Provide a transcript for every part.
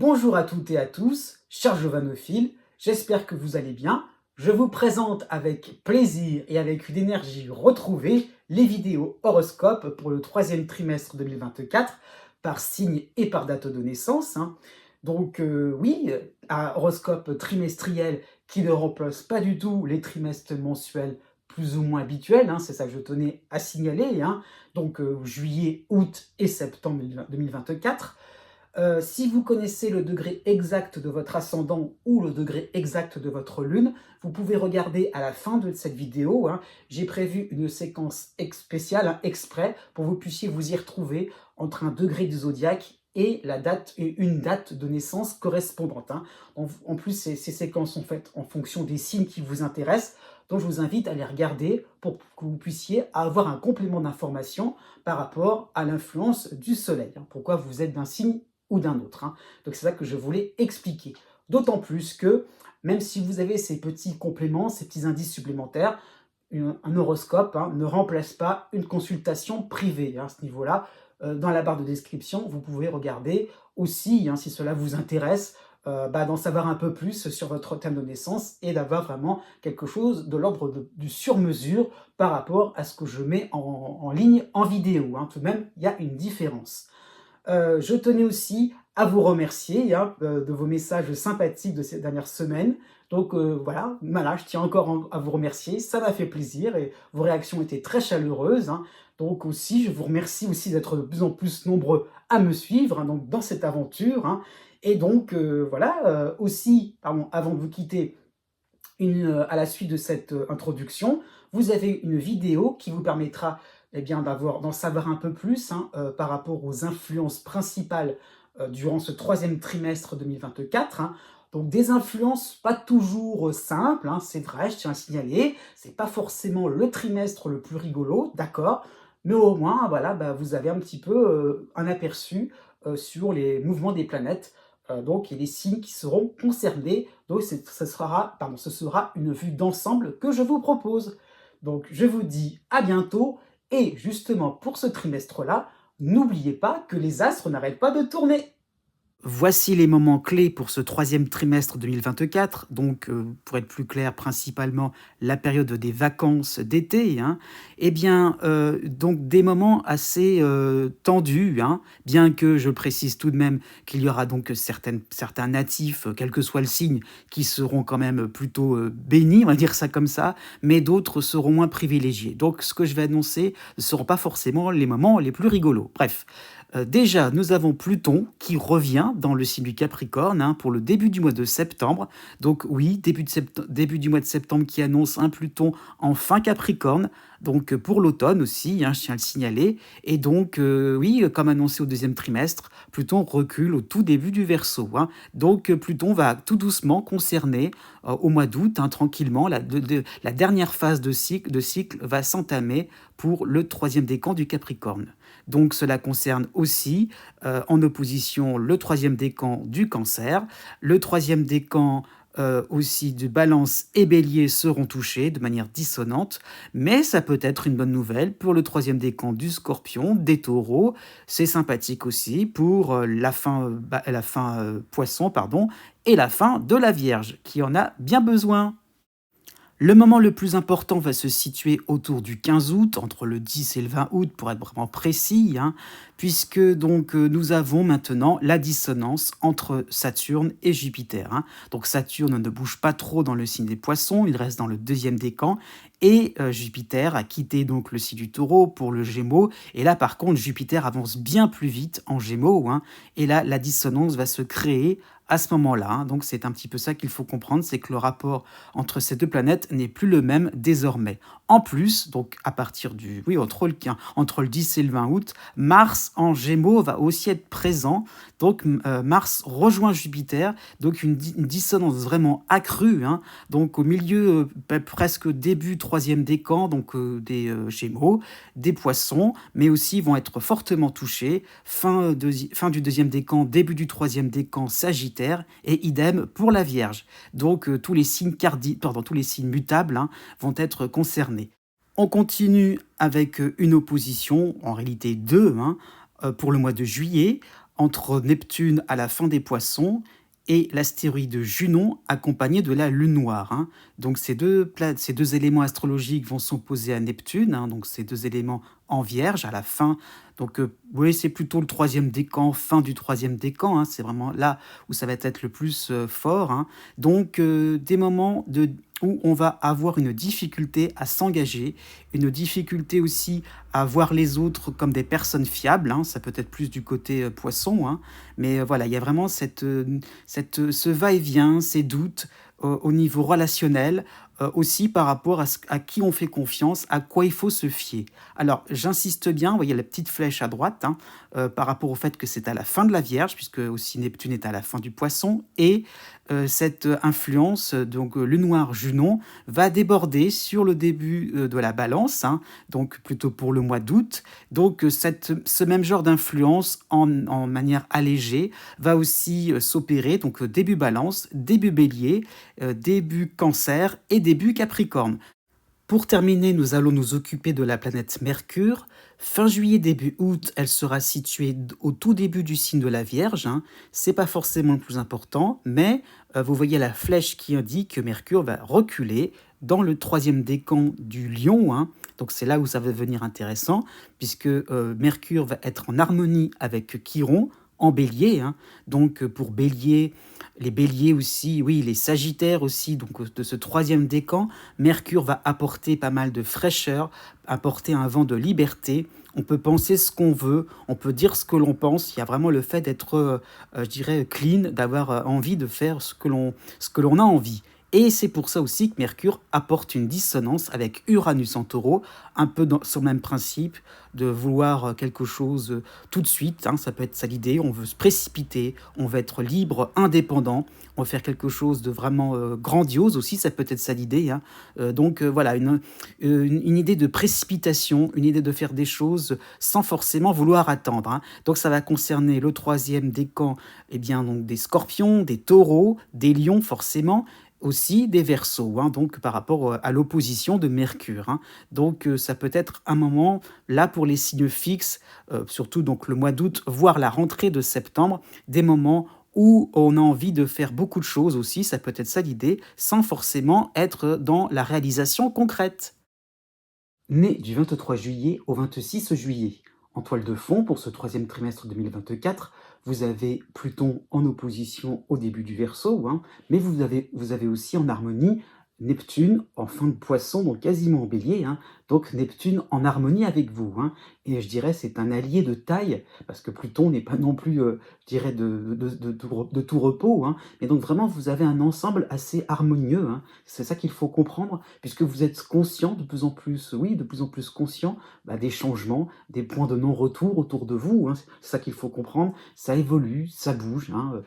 Bonjour à toutes et à tous, chers jovanophiles, j'espère que vous allez bien. Je vous présente avec plaisir et avec une énergie retrouvée les vidéos horoscopes pour le troisième trimestre 2024 par signe et par date de naissance. Donc oui, un horoscope trimestriel qui ne remplace pas du tout les trimestres mensuels plus ou moins habituels, c'est ça que je tenais à signaler. Donc juillet, août et septembre 2024. Si vous connaissez le degré exact de votre ascendant ou le degré exact de votre lune, vous pouvez regarder à la fin de cette vidéo. J'ai prévu une séquence spéciale, exprès, pour que vous puissiez vous y retrouver entre un degré du zodiaque et une date de naissance correspondante. En plus, ces séquences sont faites en fonction des signes qui vous intéressent. Donc, je vous invite à les regarder pour que vous puissiez avoir un complément d'information par rapport à l'influence du soleil. Pourquoi vous êtes d'un signe ou d'un autre. Donc c'est ça que je voulais expliquer. D'autant plus que, même si vous avez ces petits compléments, ces petits indices supplémentaires, un horoscope ne remplace pas une consultation privée à ce niveau-là. Dans la barre de description, vous pouvez regarder aussi, si cela vous intéresse, d'en savoir un peu plus sur votre thème de naissance et d'avoir vraiment quelque chose de l'ordre du sur-mesure par rapport à ce que je mets en ligne en vidéo. Tout de même, il y a une différence. Je tenais aussi à vous remercier de vos messages sympathiques de ces dernières semaines. Donc voilà, je tiens encore à vous remercier, ça m'a fait plaisir et vos réactions étaient très chaleureuses. Donc aussi, je vous remercie aussi d'être de plus en plus nombreux à me suivre donc dans cette aventure. Et donc voilà, aussi, avant de vous quitter, à la suite de cette introduction, vous avez une vidéo qui vous permettra d'en savoir un peu plus par rapport aux influences principales durant ce troisième trimestre 2024. Donc des influences pas toujours simples, c'est vrai, je tiens à signaler, c'est pas forcément le trimestre le plus rigolo, d'accord, mais au moins, voilà, vous avez un petit peu un aperçu sur les mouvements des planètes donc, il y a des signes qui seront concernés. Donc, ce sera une vue d'ensemble que je vous propose. Donc, je vous dis à bientôt. Et justement, pour ce trimestre-là, n'oubliez pas que les astres n'arrêtent pas de tourner. Voici les moments clés pour ce troisième trimestre 2024, donc pour être plus clair, principalement la période des vacances d'été. Donc des moments assez tendus, bien que je précise tout de même qu'il y aura donc certains natifs, quel que soit le signe, qui seront quand même plutôt bénis, on va dire ça comme ça, mais d'autres seront moins privilégiés. Donc ce que je vais annoncer ne seront pas forcément les moments les plus rigolos. Bref. Déjà, nous avons Pluton qui revient dans le signe du Capricorne pour le début du mois de septembre. Donc oui, début du mois de septembre qui annonce un Pluton en fin Capricorne. Donc pour l'automne aussi, je tiens à le signaler. Et donc oui, comme annoncé au deuxième trimestre, Pluton recule au tout début du Verseau. Donc Pluton va tout doucement concerner au mois d'août, tranquillement, la dernière phase de cycle va s'entamer pour le troisième décan du Capricorne. Donc cela concerne aussi en opposition le troisième décan du Cancer. Le troisième décan aussi du Balance et Bélier seront touchés de manière dissonante, mais ça peut être une bonne nouvelle pour le troisième décan du Scorpion, des Taureaux. C'est sympathique aussi pour la fin Poisson, et la fin de la Vierge, qui en a bien besoin. Le moment le plus important va se situer autour du 15 août, entre le 10 et le 20 août pour être vraiment précis, puisque donc nous avons maintenant la dissonance entre Saturne et Jupiter. Donc Saturne ne bouge pas trop dans le signe des Poissons, il reste dans le deuxième décan, et Jupiter a quitté donc le signe du Taureau pour le Gémeaux, et là par contre Jupiter avance bien plus vite en Gémeaux, et là la dissonance va se créer à ce moment-là. Donc c'est un petit peu ça qu'il faut comprendre, c'est que le rapport entre ces deux planètes n'est plus le même désormais. En plus, donc à partir entre le 10 et le 20 août, Mars en Gémeaux va aussi être présent. Donc Mars rejoint Jupiter, donc une dissonance vraiment accrue. Donc au milieu, presque début troisième décan, donc des Gémeaux, des Poissons, mais aussi vont être fortement touchés. Fin du deuxième décan, début du troisième décan, Sagittaire, et idem pour la Vierge. Donc tous les signes mutables vont être concernés. On continue avec une opposition, en réalité deux, pour le mois de juillet, entre Neptune à la fin des Poissons et l'astéroïde Junon accompagné de la Lune noire, hein. Donc ces deux éléments astrologiques vont s'opposer à Neptune, hein, donc ces deux éléments en Vierge à la fin. Donc oui, c'est plutôt le troisième décan, fin du troisième décan, hein, c'est vraiment là où ça va être le plus fort, hein. Donc des moments où on va avoir une difficulté à s'engager, une difficulté aussi à voir les autres comme des personnes fiables, hein, ça peut être plus du côté poisson, hein, mais voilà, il y a vraiment ce va-et-vient, ces doutes au niveau relationnel, aussi par rapport à qui on fait confiance, à quoi il faut se fier. Alors, j'insiste bien, vous voyez la petite flèche à droite, hein, par rapport au fait que c'est à la fin de la Vierge, puisque aussi Neptune est à la fin du Poisson, et cette influence, donc le noir Junon, va déborder sur le début de la Balance, hein, donc plutôt pour le mois d'août. Donc ce même genre d'influence en manière allégée va aussi s'opérer, donc début Balance, début Bélier, début Cancer et début Capricorne. Pour terminer, nous allons nous occuper de la planète Mercure. Fin juillet, début août, elle sera située au tout début du signe de la Vierge, hein. C'est pas forcément le plus important, mais vous voyez la flèche qui indique que Mercure va reculer dans le troisième décan du Lion, hein. Donc c'est là où ça va devenir intéressant, puisque Mercure va être en harmonie avec Chiron, en Bélier, hein. Donc pour Bélier, les Béliers aussi, oui, les Sagittaires aussi, donc de ce troisième décan, Mercure va apporter pas mal de fraîcheur, apporter un vent de liberté. On peut penser ce qu'on veut, on peut dire ce que l'on pense. Il y a vraiment le fait d'être, je dirais, clean, d'avoir envie de faire ce que l'on a envie. Et c'est pour ça aussi que Mercure apporte une dissonance avec Uranus en taureau, un peu sur le même principe de vouloir quelque chose tout de suite, hein, ça peut être ça l'idée, on veut se précipiter, on veut être libre, indépendant, on veut faire quelque chose de vraiment grandiose aussi, ça peut être ça l'idée, hein. Donc voilà, une idée de précipitation, une idée de faire des choses sans forcément vouloir attendre, hein. Donc ça va concerner le troisième décan, eh bien, donc des scorpions, des taureaux, des lions forcément, aussi des Verseaux, hein, donc par rapport à l'opposition de Mercure, hein. Donc ça peut être un moment là pour les signes fixes, surtout donc le mois d'août, voire la rentrée de septembre, des moments où on a envie de faire beaucoup de choses aussi, ça peut être ça l'idée, sans forcément être dans la réalisation concrète. Né du 23 juillet au 26 juillet. En toile de fond, pour ce troisième trimestre 2024, vous avez Pluton en opposition au début du Verseau, hein, mais vous avez aussi en harmonie Neptune en fin de Poisson, donc quasiment en Bélier, hein, donc Neptune en harmonie avec vous, hein, et je dirais c'est un allié de taille, parce que Pluton n'est pas non plus, je dirais, de tout repos, hein, mais donc vraiment vous avez un ensemble assez harmonieux, hein, c'est ça qu'il faut comprendre, puisque vous êtes conscient de plus en plus, oui, de plus en plus conscient des changements, des points de non-retour autour de vous, hein, c'est ça qu'il faut comprendre, ça évolue, ça bouge, hein,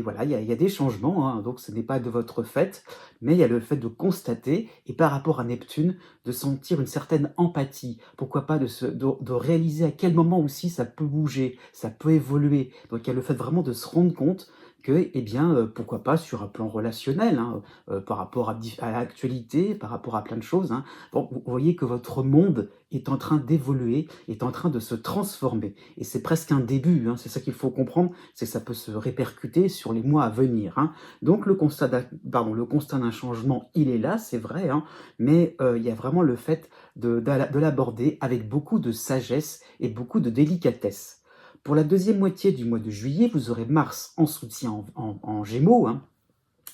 voilà, il y a des changements, hein, donc ce n'est pas de votre fait, mais il y a le fait de constater, et par rapport à Neptune, de sentir une certaine empathie. Pourquoi pas de réaliser à quel moment aussi ça peut bouger, ça peut évoluer. Donc il y a le fait vraiment de se rendre compte que, eh bien, pourquoi pas sur un plan relationnel, hein, par rapport à l'actualité, par rapport à plein de choses, hein. Bon, vous voyez que votre monde est en train d'évoluer, est en train de se transformer. Et c'est presque un début, hein, c'est ça qu'il faut comprendre, c'est que ça peut se répercuter sur les mois à venir, hein. Donc le le constat d'un changement, il est là, c'est vrai, hein, mais il y a vraiment le fait de l'aborder avec beaucoup de sagesse et beaucoup de délicatesse. Pour la deuxième moitié du mois de juillet, vous aurez Mars en soutien en Gémeaux, hein,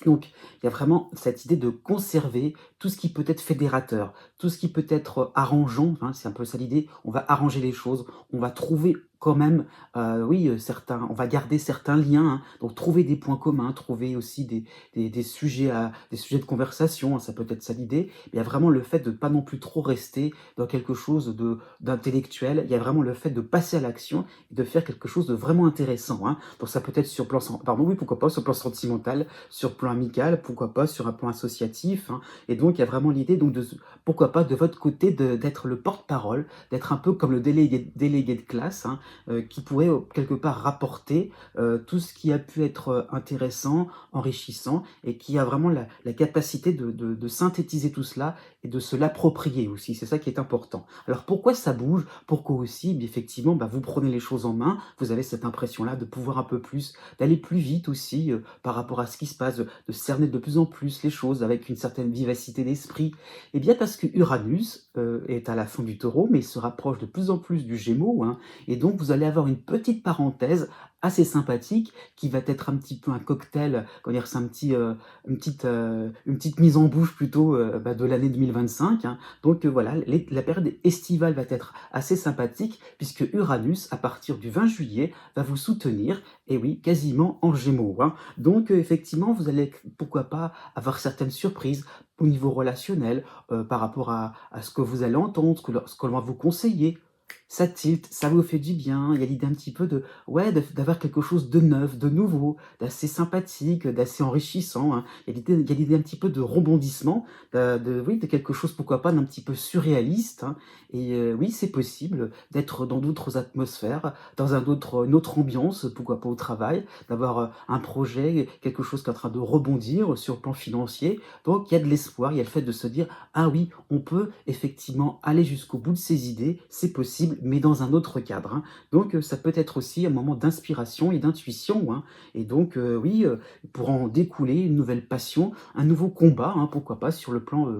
donc, il y a vraiment cette idée de conserver tout ce qui peut être fédérateur, tout ce qui peut être arrangeant, hein, c'est un peu ça l'idée. On va arranger les choses, on va trouver quand même, oui, on va garder certains liens, hein, donc trouver des points communs, trouver aussi des des sujets de conversation, hein, ça peut être ça l'idée. Il y a vraiment le fait de pas non plus trop rester dans quelque chose d'intellectuel. Il y a vraiment le fait de passer à l'action et de faire quelque chose de vraiment intéressant, hein. Donc ça peut être sur plan, pardon, oui, pourquoi pas sur plan sentimental, sur plan amical, pourquoi pas sur un plan associatif, hein. Et donc il y a vraiment l'idée, donc pourquoi pas de votre côté d'être le porte-parole, d'être un peu comme le délégué de classe, hein, qui pourrait quelque part rapporter tout ce qui a pu être intéressant, enrichissant et qui a vraiment la capacité de synthétiser tout cela et de se l'approprier aussi. C'est ça qui est important. Alors pourquoi ça bouge? Pourquoi aussi, bien, effectivement, vous prenez les choses en main, vous avez cette impression-là de pouvoir un peu plus, d'aller plus vite aussi par rapport à ce qui se passe, de cerner de plus en plus les choses avec une certaine vivacité d'esprit. Eh bien parce que Uranus est à la fin du Taureau, mais il se rapproche de plus en plus du Gémeaux, hein, et donc vous allez avoir une petite parenthèse assez sympathique qui va être un petit peu un cocktail, comment dire, c'est une petite mise en bouche plutôt de l'année 2025. Hein. Donc voilà, la période estivale va être assez sympathique puisque Uranus, à partir du 20 juillet, va vous soutenir, et oui, quasiment en Gémeaux. Hein. Donc effectivement, vous allez, pourquoi pas, avoir certaines surprises au niveau relationnel par rapport à ce que vous allez entendre, ce que l'on va vous conseiller. Ça tilt, ça vous fait du bien, il y a l'idée un petit peu de ouais, d'avoir quelque chose de neuf, de nouveau, d'assez sympathique, d'assez enrichissant, hein. Il y a l'idée un petit peu de rebondissement, oui, de quelque chose, pourquoi pas, d'un petit peu surréaliste, hein. Et oui, c'est possible d'être dans d'autres atmosphères, dans une autre ambiance, pourquoi pas au travail, d'avoir, un projet, quelque chose qui est en train de rebondir sur le plan financier. Donc il y a de l'espoir, il y a le fait de se dire: «Ah oui, on peut effectivement aller jusqu'au bout de ses idées, c'est possible, mais dans un autre cadre, hein». Donc ça peut être aussi un moment d'inspiration et d'intuition, hein, et donc oui, pour en découler une nouvelle passion, un nouveau combat, hein, pourquoi pas sur le plan,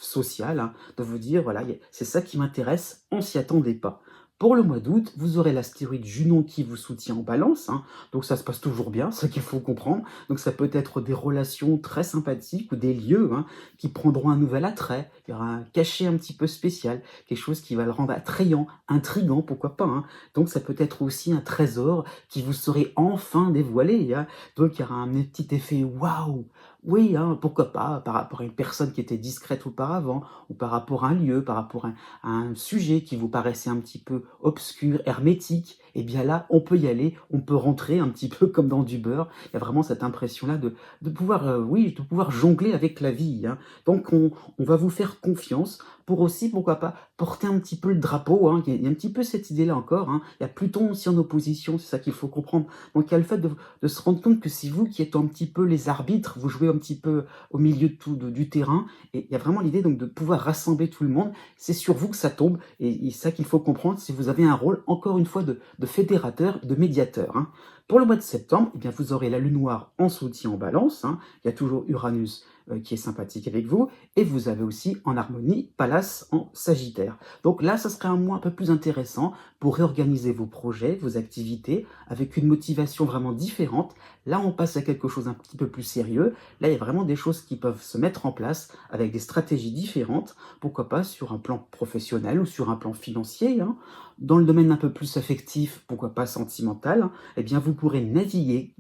social, hein, de vous dire: «Voilà, c'est ça qui m'intéresse, on s'y attendait pas». Pour le mois d'août, vous aurez l'astéroïde Junon qui vous soutient en Balance, hein, donc ça se passe toujours bien, c'est ça qu'il faut comprendre. Donc ça peut être des relations très sympathiques ou des lieux, hein, qui prendront un nouvel attrait. Il y aura un cachet un petit peu spécial, quelque chose qui va le rendre attrayant, intriguant, pourquoi pas, hein. Donc ça peut être aussi un trésor qui vous serait enfin dévoilé, hein. Donc il y aura un petit effet waouh! Oui, hein, pourquoi pas, par rapport à une personne qui était discrète auparavant, ou par rapport à un lieu, par rapport à un sujet qui vous paraissait un petit peu obscur, hermétique. Et bien là, on peut y aller, on peut rentrer un petit peu comme dans du beurre. Il y a vraiment cette impression-là de pouvoir, oui, de pouvoir jongler avec la vie, hein. Donc on va vous faire confiance pour aussi, pourquoi pas, porter un petit peu le drapeau, hein. Il y a un petit peu cette idée-là encore, hein. Il y a Pluton aussi en opposition, c'est ça qu'il faut comprendre. Donc il y a le fait de se rendre compte que c'est vous qui êtes un petit peu les arbitres, vous jouez un petit peu au milieu de tout, du terrain, et il y a vraiment l'idée donc de pouvoir rassembler tout le monde. C'est sur vous que ça tombe, et c'est ça qu'il faut comprendre, si vous avez un rôle, encore une fois, de fédérateur, de médiateur, hein. Pour le mois de septembre, eh bien, vous aurez la lune noire en soutien en balance, hein. Il y a toujours Uranus qui est sympathique avec vous, et vous avez aussi en harmonie Pallas en Sagittaire. Donc là, ça serait un mois un peu plus intéressant pour réorganiser vos projets, vos activités, avec une motivation vraiment différente. Là, on passe à quelque chose un petit peu plus sérieux. Là, il y a vraiment des choses qui peuvent se mettre en place avec des stratégies différentes, pourquoi pas sur un plan professionnel ou sur un plan financier, hein. Dans le domaine un peu plus affectif, pourquoi pas sentimental, hein, eh bien vous pourrez naviguer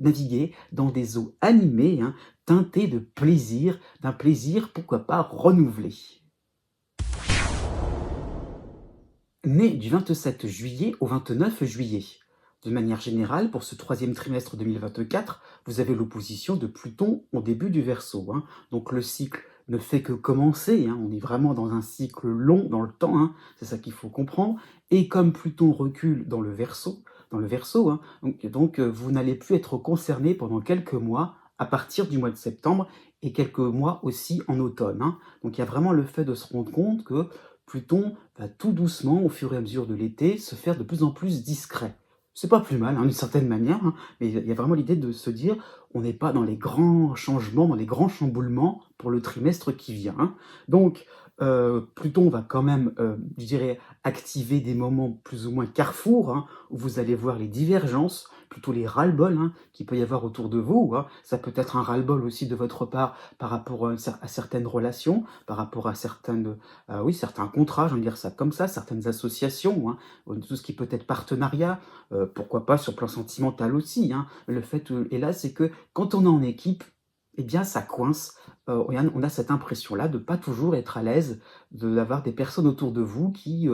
dans des eaux animées, hein, teintées de plaisir, d'un plaisir, pourquoi pas, renouvelé. Né du 27 juillet au 29 juillet. De manière générale, pour ce troisième trimestre 2024, vous avez l'opposition de Pluton au début du Verseau, hein. Donc le cycle ne fait que commencer, hein. On est vraiment dans un cycle long dans le temps, hein. C'est ça qu'il faut comprendre. Et comme Pluton recule dans le Verseau, hein, donc vous n'allez plus être concerné pendant quelques mois à partir du mois de septembre et quelques mois aussi en automne, hein. Donc il y a vraiment le fait de se rendre compte que Pluton va tout doucement, au fur et à mesure de l'été, se faire de plus en plus discret. C'est pas plus mal, hein, d'une certaine manière, hein, mais il y a vraiment l'idée de se dire, on n'est pas dans les grands changements, dans les grands chamboulements pour le trimestre qui vient, hein. Donc, Pluton va quand même, je dirais, activer des moments plus ou moins carrefour, hein, où vous allez voir les divergences, plutôt les ras-le-bol, hein, qu'il peut y avoir autour de vous, hein. Ça peut être un ras-le-bol aussi de votre part par rapport à certaines relations, par rapport à oui, certains contrats, je vais dire ça comme ça, certaines associations, hein, tout ce qui peut être partenariat, pourquoi pas sur le plan sentimental aussi, hein. Le fait, et là, c'est que quand on est en équipe, eh bien ça coince, on a cette impression-là de pas toujours être à l'aise, d'avoir des personnes autour de vous qui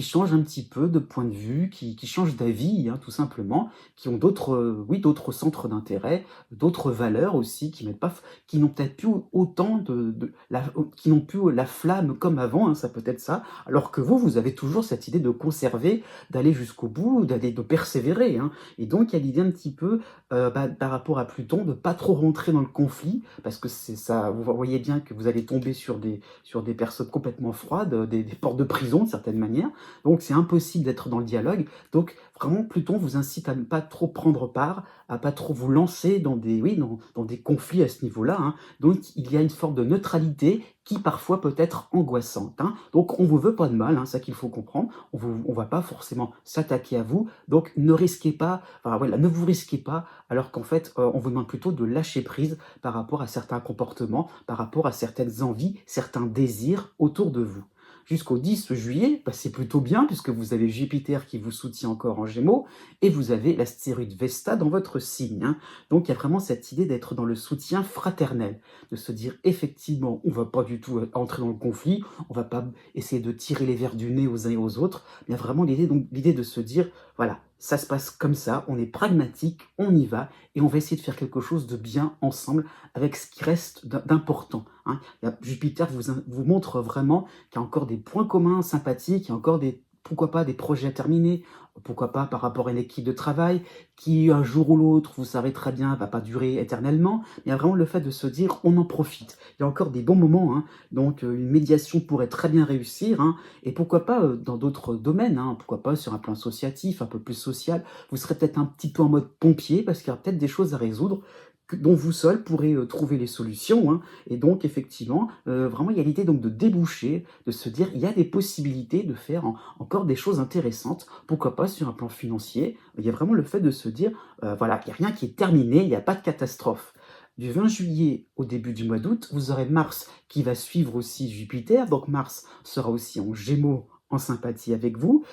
changent un petit peu de point de vue, qui changent d'avis, hein, tout simplement, qui ont d'autres, oui, d'autres centres d'intérêt, d'autres valeurs aussi, qui n'ont peut-être plus autant qui n'ont plus la flamme comme avant, hein, ça peut être ça, alors que vous avez toujours cette idée de conserver, d'aller jusqu'au bout, de persévérer, hein. Et donc il y a l'idée un petit peu, par rapport à Pluton, de pas trop rentrer dans le conflit, parce que c'est ça, vous voyez bien que vous allez tomber sur des personnes complètement froides, des portes de prison de certaine manière, donc c'est impossible d'être dans le dialogue. Donc vraiment, Pluton vous incite à ne pas trop prendre part, à pas trop vous lancer dans des, oui, dans des conflits à ce niveau-là, hein. Donc il y a une forme de neutralité qui parfois peut être angoissante, hein. Donc on vous veut pas de mal, hein, ça qu'il faut comprendre. On va pas forcément s'attaquer à vous, donc ne risquez pas, enfin voilà, ne vous risquez pas, alors qu'en fait, on vous demande plutôt de lâcher prise par rapport à certains comportements, par rapport à certaines envies, certains désirs autour de vous. Jusqu'au 10 juillet, bah, c'est plutôt bien puisque vous avez Jupiter qui vous soutient encore en Gémeaux et vous avez l'astéroïde Vesta dans votre signe, hein. Donc il y a vraiment cette idée d'être dans le soutien fraternel, de se dire effectivement, on va pas du tout entrer dans le conflit, on va pas essayer de tirer les verres du nez aux uns et aux autres. Il y a vraiment l'idée de se dire, voilà, ça se passe comme ça, on est pragmatique, on y va et on va essayer de faire quelque chose de bien ensemble avec ce qui reste d'important, hein. Jupiter vous montre vraiment qu'il y a encore des points communs sympathiques, il y a encore pourquoi pas des projets à terminer, pourquoi pas par rapport à une équipe de travail qui, un jour ou l'autre, vous savez très bien, va pas durer éternellement. Mais il y a vraiment le fait de se dire, on en profite. Il y a encore des bons moments, hein. Donc une médiation pourrait très bien réussir, hein. Et pourquoi pas dans d'autres domaines, hein. Pourquoi pas sur un plan associatif, un peu plus social. Vous serez peut-être un petit peu en mode pompier parce qu'il y a peut-être des choses à résoudre dont vous seul pourrez trouver les solutions, hein. Et donc effectivement, vraiment il y a l'idée donc de déboucher, de se dire il y a des possibilités de faire encore des choses intéressantes. Pourquoi pas sur un plan financier? Il y a vraiment le fait de se dire, voilà, il y a rien qui est terminé, il y a pas de catastrophe. Du 20 juillet au début du mois d'août, vous aurez Mars qui va suivre aussi Jupiter, donc Mars sera aussi en Gémeaux en sympathie avec vous,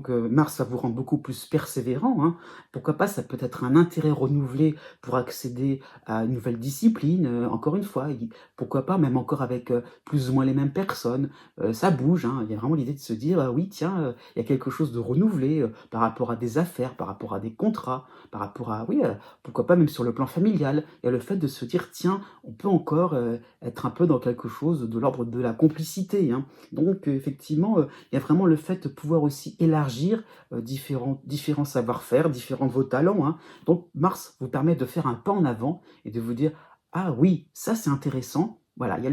Mars va vous rendre beaucoup plus persévérant, hein. Pourquoi pas, ça peut être un intérêt renouvelé pour accéder à une nouvelle discipline, encore une fois, pourquoi pas même encore avec, plus ou moins les mêmes personnes, ça bouge, hein. Il y a vraiment l'idée de se dire: «Oui tiens, il y a quelque chose de renouvelé, par rapport à des affaires, par rapport à des contrats, par rapport à oui, pourquoi pas même sur le plan familial». Il y a le fait de se dire: «Tiens, on peut encore, être un peu dans quelque chose de l'ordre de la complicité», hein. Donc effectivement, il y a vraiment le fait de pouvoir aussi élargir, différents savoir-faire, différents de vos talents, hein. Donc Mars vous permet de faire un pas en avant et de vous dire: «Ah oui, ça c'est intéressant». Voilà, il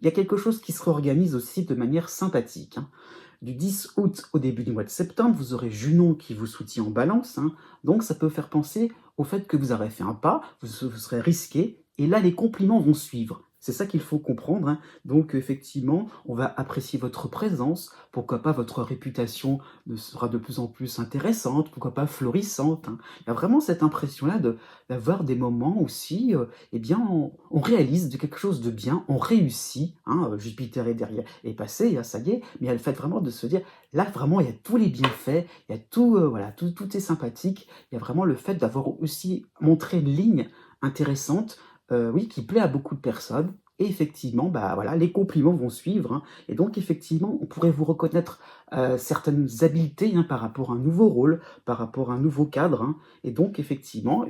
y a quelque chose qui se réorganise aussi de manière sympathique, hein. Du 10 août au début du mois de septembre, vous aurez Junon qui vous soutient en Balance, hein. Donc ça peut faire penser au fait que vous aurez fait un pas, vous serez risqué et là les compliments vont suivre. C'est ça qu'il faut comprendre, hein. Donc effectivement, on va apprécier votre présence, pourquoi pas votre réputation sera de plus en plus intéressante, pourquoi pas florissante, hein. Il y a vraiment cette impression-là d'avoir des moments aussi, eh bien, on réalise de quelque chose de bien, on réussit, hein, Jupiter est derrière est passé, hein, ça y est, mais il y a le fait vraiment de se dire: «Là, vraiment, il y a tous les bienfaits, il y a tout, voilà, tout est sympathique». Il y a vraiment le fait d'avoir aussi montré une ligne intéressante, oui, qui plaît à beaucoup de personnes et effectivement, bah, voilà, les compliments vont suivre, hein. Et donc effectivement, on pourrait vous reconnaître, certaines habiletés, hein, par rapport à un nouveau rôle, par rapport à un nouveau cadre, hein. Et donc effectivement,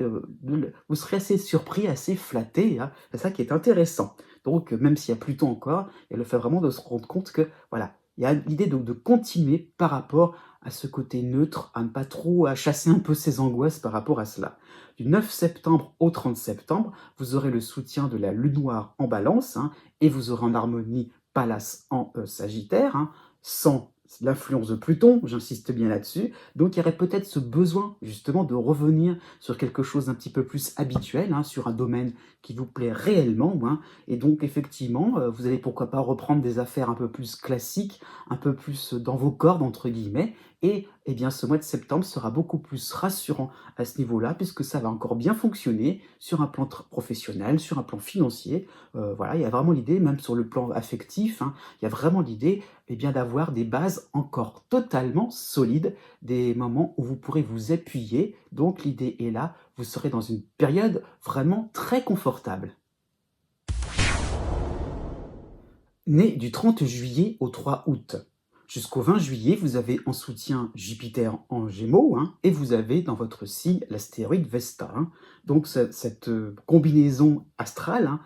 vous serez assez surpris, assez flatté, hein. C'est ça qui est intéressant. Donc même s'il y a Pluton encore, il y a le fait vraiment de se rendre compte que, voilà, il y a l'idée de continuer par rapport à ce côté neutre, à ne pas trop à chasser un peu ses angoisses par rapport à cela. Du 9 septembre au 30 septembre, vous aurez le soutien de la lune noire en Balance, hein, et vous aurez en harmonie Pallas en Sagittaire, hein, sans l'influence de Pluton, j'insiste bien là-dessus. Donc il y aurait peut-être ce besoin justement de revenir sur quelque chose d'un petit peu plus habituel, hein, sur un domaine qui vous plaît réellement, hein. Et donc effectivement, vous allez pourquoi pas reprendre des affaires un peu plus classiques, un peu plus dans vos cordes entre guillemets. Et eh bien, ce mois de septembre sera beaucoup plus rassurant à ce niveau-là, puisque ça va encore bien fonctionner sur un plan professionnel, sur un plan financier. Voilà, il y a vraiment l'idée, même sur le plan affectif, hein, il y a vraiment l'idée, eh bien, d'avoir des bases encore totalement solides, des moments où vous pourrez vous appuyer. Donc l'idée est là, vous serez dans une période vraiment très confortable. Né du 30 juillet au 3 août. Jusqu'au 20 juillet, vous avez en soutien Jupiter en Gémeaux, hein, et vous avez dans votre signe l'astéroïde Vesta, hein. Donc cette combinaison astrale, hein,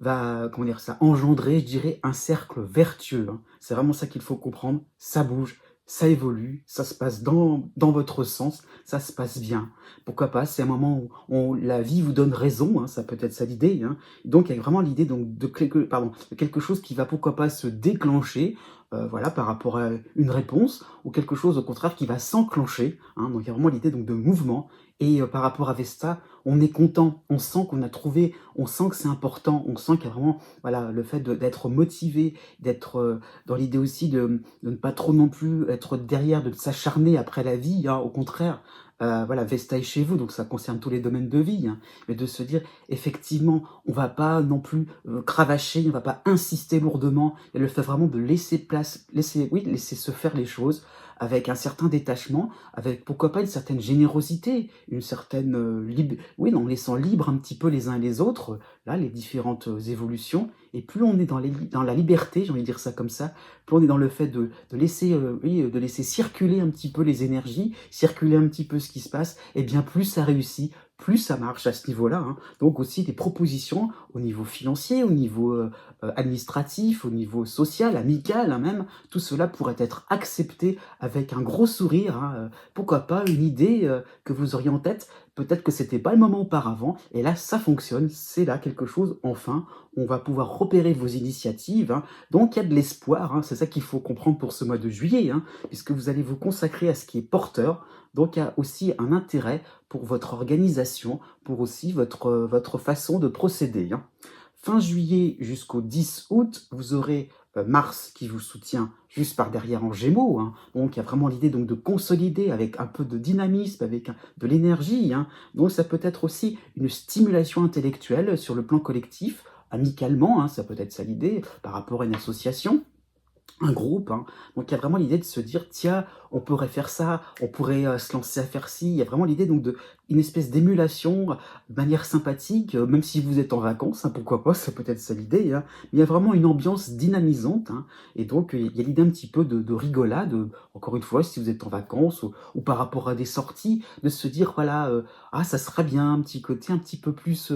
va, comment dire ça, engendrer, je dirais, un cercle vertueux, hein. C'est vraiment ça qu'il faut comprendre. Ça bouge, ça évolue, ça se passe dans votre sens, ça se passe bien. Pourquoi pas? C'est un moment où la vie vous donne raison, hein, ça peut être ça l'idée, hein. Donc il y a vraiment l'idée donc de quelque chose qui va pourquoi pas se déclencher, voilà, par rapport à une réponse ou quelque chose au contraire qui va s'enclencher, hein. Donc il y a vraiment l'idée donc de mouvement et par rapport à Vesta, on est content, on sent qu'on a trouvé, on sent que c'est important, on sent qu'il y a vraiment, voilà, le fait d'être motivé, d'être, dans l'idée aussi de ne pas trop non plus être derrière, de s'acharner après la vie, hein, au contraire. Voilà, Vesta est chez vous, donc ça concerne tous les domaines de vie, hein, mais de se dire effectivement, on va pas non plus, cravacher, on va pas insister lourdement et le fait vraiment de laisser place, laisser se faire les choses avec un certain détachement, avec pourquoi pas une certaine générosité, une certaine, oui, en laissant libre un petit peu les uns et les autres, là, les différentes, évolutions et plus on est dans la liberté, j'ai envie de dire ça comme ça, plus on est dans le fait de laisser, oui, de laisser circuler un petit peu les énergies, circuler un petit peu ce qui se passe et bien plus ça réussit, plus ça marche à ce niveau-là, hein. Donc aussi des propositions au niveau financier, au niveau, administratif, au niveau social, amical, hein, même, tout cela pourrait être accepté avec un gros sourire, hein, pourquoi pas une idée, que vous auriez en tête. Peut-être que c'était pas le moment auparavant et là ça fonctionne, c'est là quelque chose enfin, on va pouvoir repérer vos initiatives, hein. Donc il y a de l'espoir, hein, c'est ça qu'il faut comprendre pour ce mois de juillet, hein, puisque vous allez vous consacrer à ce qui est porteur. Donc il y a aussi un intérêt pour votre organisation, pour aussi votre façon de procéder, hein. Fin juillet jusqu'au 10 août, vous aurez, Mars qui vous soutient juste par derrière en Gémeaux, hein. Donc il y a vraiment l'idée donc de consolider avec un peu de dynamisme, avec de l'énergie, hein. Donc ça peut être aussi une stimulation intellectuelle sur le plan collectif, amicalement, hein, ça peut être ça l'idée, par rapport à une association. Un groupe, hein. Donc il y a vraiment l'idée de se dire: «Tiens, on pourrait faire ça, on pourrait, se lancer à faire ci». Il y a vraiment l'idée donc de une espèce d'émulation, de manière sympathique, même si vous êtes en vacances, hein, pourquoi pas, ça peut être ça l'idée, hein. Mais il y a vraiment une ambiance dynamisante, hein, et donc il y a l'idée un petit peu de rigolade, encore une fois, si vous êtes en vacances ou par rapport à des sorties, de se dire voilà, «Ah ça serait bien», un petit côté un petit peu plus,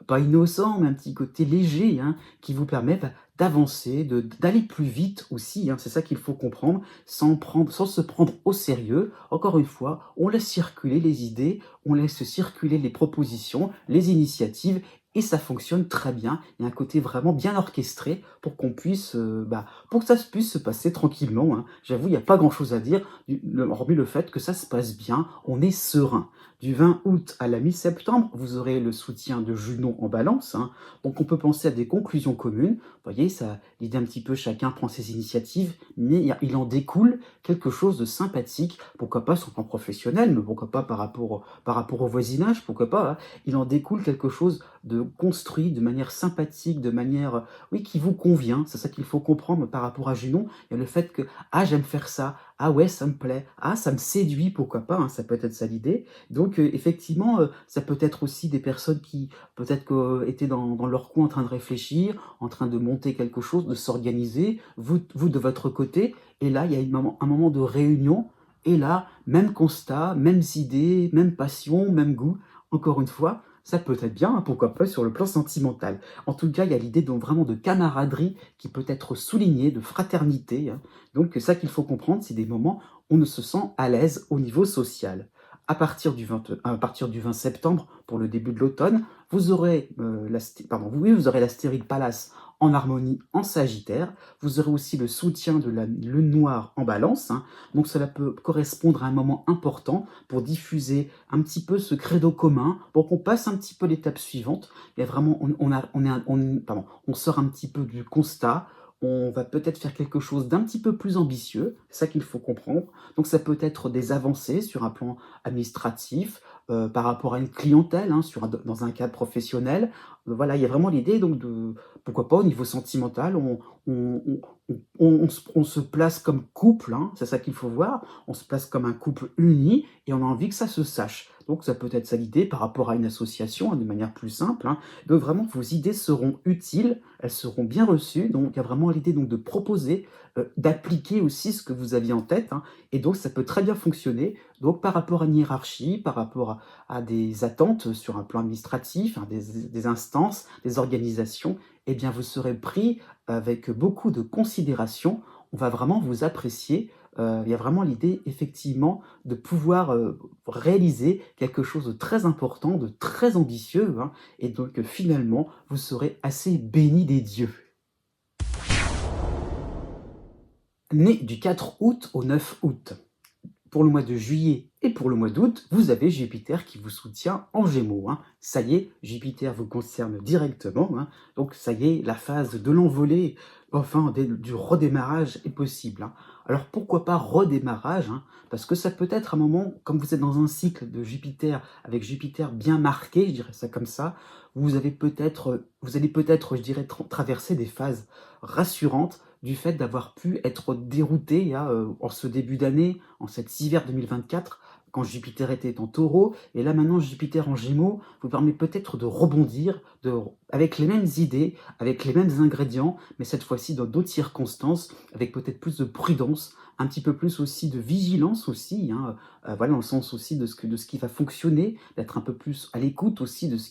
pas innocent, mais un petit côté léger, hein, qui vous permet, bah, d'avancer, d'aller plus vite aussi, hein, c'est ça qu'il faut comprendre, sans se prendre au sérieux. Encore une fois, on laisse circuler les idées, on laisse circuler les propositions, les initiatives et ça fonctionne très bien. Il y a un côté vraiment bien orchestré pour qu'on puisse, bah, pour que ça puisse se passer tranquillement, hein. J'avoue, il n'y a pas grand-chose à dire, hormis le fait que ça se passe bien, on est serein. Du 20 août à la mi-septembre, vous aurez le soutien de Junon en Balance, hein, donc on peut penser à des conclusions communes. Vous voyez, ça, l'idée un petit peu, chacun prend ses initiatives, mais il en découle quelque chose de sympathique, pourquoi pas sur le plan professionnel, mais pourquoi pas par rapport au voisinage, pourquoi pas, hein. Il en découle quelque chose de construit de manière sympathique, de manière, oui, qui vous convient. C'est ça qu'il faut comprendre par rapport à Junon. Il y a le fait que, ah, j'aime faire ça, ah ouais, ça me plaît, ah, ça me séduit, pourquoi pas, hein, ça peut être ça l'idée. Donc, effectivement, ça peut être aussi des personnes qui, peut-être que, étaient dans leur coin en train de réfléchir, en train de monter quelque chose, de s'organiser, vous de votre côté, et là, il y a un moment de réunion, et là, même constat, mêmes idées, même passion, même goût. Encore une fois, ça peut être bien, hein, pourquoi pas sur le plan sentimental. En tout cas, il y a l'idée donc vraiment de camaraderie qui peut être soulignée, de fraternité, hein. Donc, ça qu'il faut comprendre, c'est des moments où on se sent à l'aise au niveau social. À partir du 20 septembre, pour le début de l'automne, vous aurez, oui, vous aurez l'astéroïde Pallas en harmonie en Sagittaire. Vous aurez aussi le soutien de la lune noire en Balance, hein. Donc cela peut correspondre à un moment important pour diffuser un petit peu ce credo commun, pour qu'on passe un petit peu l'étape suivante. Il y a vraiment, on sort un petit peu du constat, on va peut-être faire quelque chose d'un petit peu plus ambitieux, c'est ça qu'il faut comprendre. Donc ça peut être des avancées sur un plan administratif, par rapport à une clientèle, hein, dans un cadre professionnel. Voilà, il y a vraiment l'idée donc de pourquoi pas au niveau sentimental, on on se place comme couple, hein, c'est ça qu'il faut voir. On se place comme un couple uni et on a envie que ça se sache. Donc ça peut être ça l'idée par rapport à une association, hein, de manière plus simple, hein. Donc vraiment, vos idées seront utiles, elles seront bien reçues. Donc il y a vraiment l'idée donc de proposer, d'appliquer aussi ce que vous aviez en tête, hein, et donc ça peut très bien fonctionner. Donc par rapport à une hiérarchie, par rapport à des attentes sur un plan administratif, hein, des instances, des organisations, eh bien vous serez pris avec beaucoup de considération. On va vraiment vous apprécier. Il y a vraiment l'idée effectivement de pouvoir, réaliser quelque chose de très important, de très ambitieux, hein, et donc finalement, vous serez assez béni des dieux. Né du 4 août au 9 août. Pour le mois de juillet et pour le mois d'août, vous avez Jupiter qui vous soutient en Gémeaux, hein. Ça y est, Jupiter vous concerne directement, hein. Donc ça y est, la phase de l'envolée, enfin du redémarrage est possible, hein. Alors pourquoi pas redémarrage, hein, parce que ça peut être un moment, comme vous êtes dans un cycle de Jupiter, avec Jupiter bien marqué, je dirais ça comme ça, vous allez peut-être, je dirais, traverser des phases rassurantes du fait d'avoir pu être dérouté hein, en ce début d'année, en cet hiver 2024, quand Jupiter était en taureau, et là maintenant Jupiter en gémeaux vous permet peut-être de rebondir avec les mêmes idées, avec les mêmes ingrédients, mais cette fois-ci dans d'autres circonstances, avec peut-être plus de prudence, un petit peu plus aussi de vigilance aussi, hein, voilà, dans le sens aussi de ce qui va fonctionner, d'être un peu plus à l'écoute aussi de ce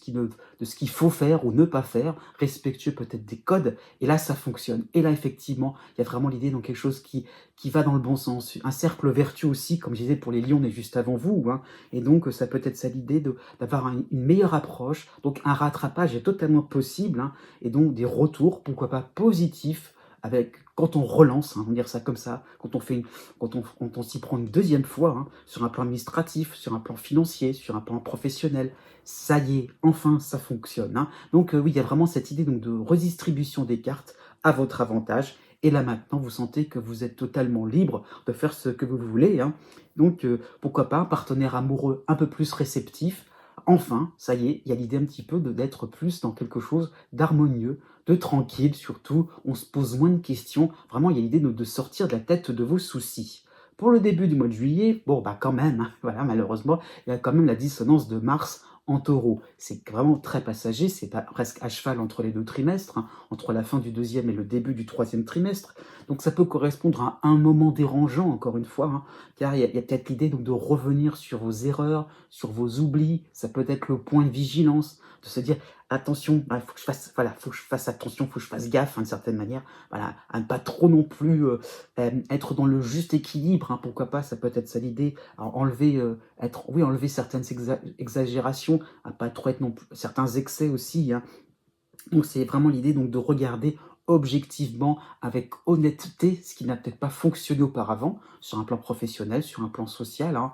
qu'il faut faire ou ne pas faire, respectueux peut-être des codes, et là ça fonctionne. Et là effectivement, il y a vraiment l'idée dans quelque chose qui va dans le bon sens. Un cercle vertueux aussi, comme je disais pour les lions, on est juste avant vous, hein, et donc ça peut être ça l'idée d'avoir une meilleure approche, donc un rattrapage est totalement possible, hein, et donc des retours, pourquoi pas positifs, avec quand on relance, hein, on va dire ça comme ça, quand on s'y prend une deuxième fois, hein, sur un plan administratif, sur un plan financier, sur un plan professionnel, ça y est, enfin ça fonctionne, hein. Donc oui, il y a vraiment cette idée donc, de redistribution des cartes à votre avantage. Et là maintenant, vous sentez que vous êtes totalement libre de faire ce que vous voulez, hein. Donc pourquoi pas un partenaire amoureux un peu plus réceptif. Enfin, ça y est, il y a l'idée un petit peu d'être plus dans quelque chose d'harmonieux, de tranquille surtout. On se pose moins de questions. Vraiment, il y a l'idée de sortir de la tête de vos soucis. Pour le début du mois de juillet, bon bah quand même, hein, voilà, malheureusement, il y a quand même la dissonance de Mars en taureau. C'est vraiment très passager, c'est pas presque à cheval entre les deux trimestres, hein, entre la fin du deuxième et le début du troisième trimestre. Donc ça peut correspondre à un moment dérangeant, encore une fois, hein, car il y a peut-être l'idée donc de revenir sur vos erreurs, sur vos oublis. Ça peut être le point de vigilance, de se dire attention, il faut que je fasse, voilà, faut que je fasse attention, faut que je fasse gaffe, hein, d'une certaine manière, voilà, à ne pas trop non plus être dans le juste équilibre, hein, pourquoi pas, ça peut être ça l'idée, enlever, enlever certaines exagérations, à pas trop être non plus, certains excès aussi, hein. Donc c'est vraiment l'idée donc de regarder objectivement, avec honnêteté, ce qui n'a peut-être pas fonctionné auparavant, sur un plan professionnel, sur un plan social, hein,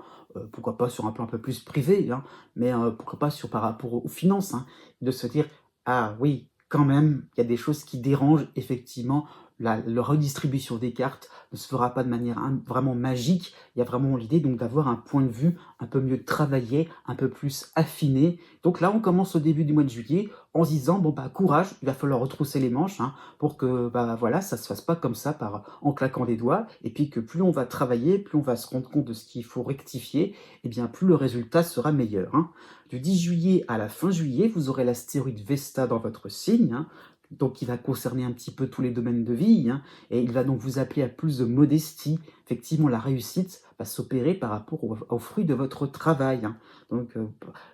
pourquoi pas sur un plan un peu plus privé, hein, mais pourquoi pas par rapport aux finances, hein, de se dire: «Ah oui, quand même, il y a des choses qui dérangent effectivement, la redistribution des cartes ne se fera pas de manière vraiment magique». Il y a vraiment l'idée donc d'avoir un point de vue un peu mieux travaillé, un peu plus affiné. Donc là, on commence au début du mois de juillet en se disant: «Bon, bah, courage, il va falloir retrousser les manches, hein, pour que, bah, voilà, ça se fasse pas comme ça en claquant des doigts, et puis que plus on va travailler, plus on va se rendre compte de ce qu'il faut rectifier, et bien plus le résultat sera meilleur, hein». Du 10 juillet à la fin juillet, vous aurez l'astéroïde Vesta dans votre signe, hein, donc il va concerner un petit peu tous les domaines de vie, hein, et il va donc vous appeler à plus de modestie. Effectivement, la réussite va s'opérer par rapport aux fruits de votre travail, hein. Donc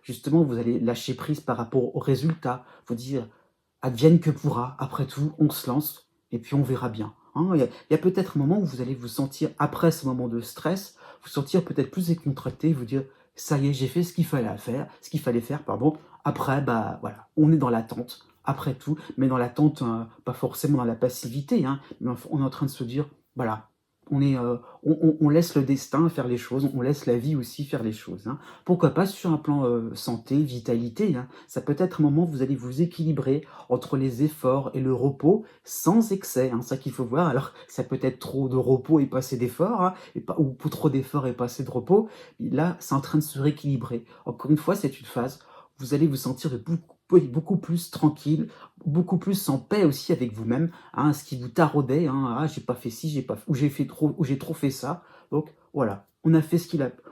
justement, vous allez lâcher prise par rapport aux résultats, vous dire: «Advienne que pourra, après tout, on se lance et puis on verra bien», hein. Il y a peut-être un moment où vous allez vous sentir, après ce moment de stress, vous sentir peut-être plus décontracté, vous dire: «Ça y est, j'ai fait ce qu'il fallait faire, pardon. Après, bah, voilà, on est dans l'attente, après tout», mais dans l'attente, pas forcément dans la passivité, hein, mais on est en train de se dire: «Voilà, on laisse le destin faire les choses, on laisse la vie aussi faire les choses», hein. Pourquoi pas sur un plan, santé, vitalité, hein. Ça peut être un moment où vous allez vous équilibrer entre les efforts et le repos sans excès, hein, ça qu'il faut voir. Alors ça peut être trop de repos et pas assez d'efforts, hein, ou trop d'efforts et pas assez de repos. Là, c'est en train de se rééquilibrer. Encore une fois, c'est une phase. Vous allez vous sentir beaucoup plus tranquille, beaucoup plus en paix aussi avec vous-même, hein, ce qui vous taraudait, hein: «Ah, j'ai pas fait ci, j'ai pas ou j'ai trop fait ça». Donc voilà, on a fait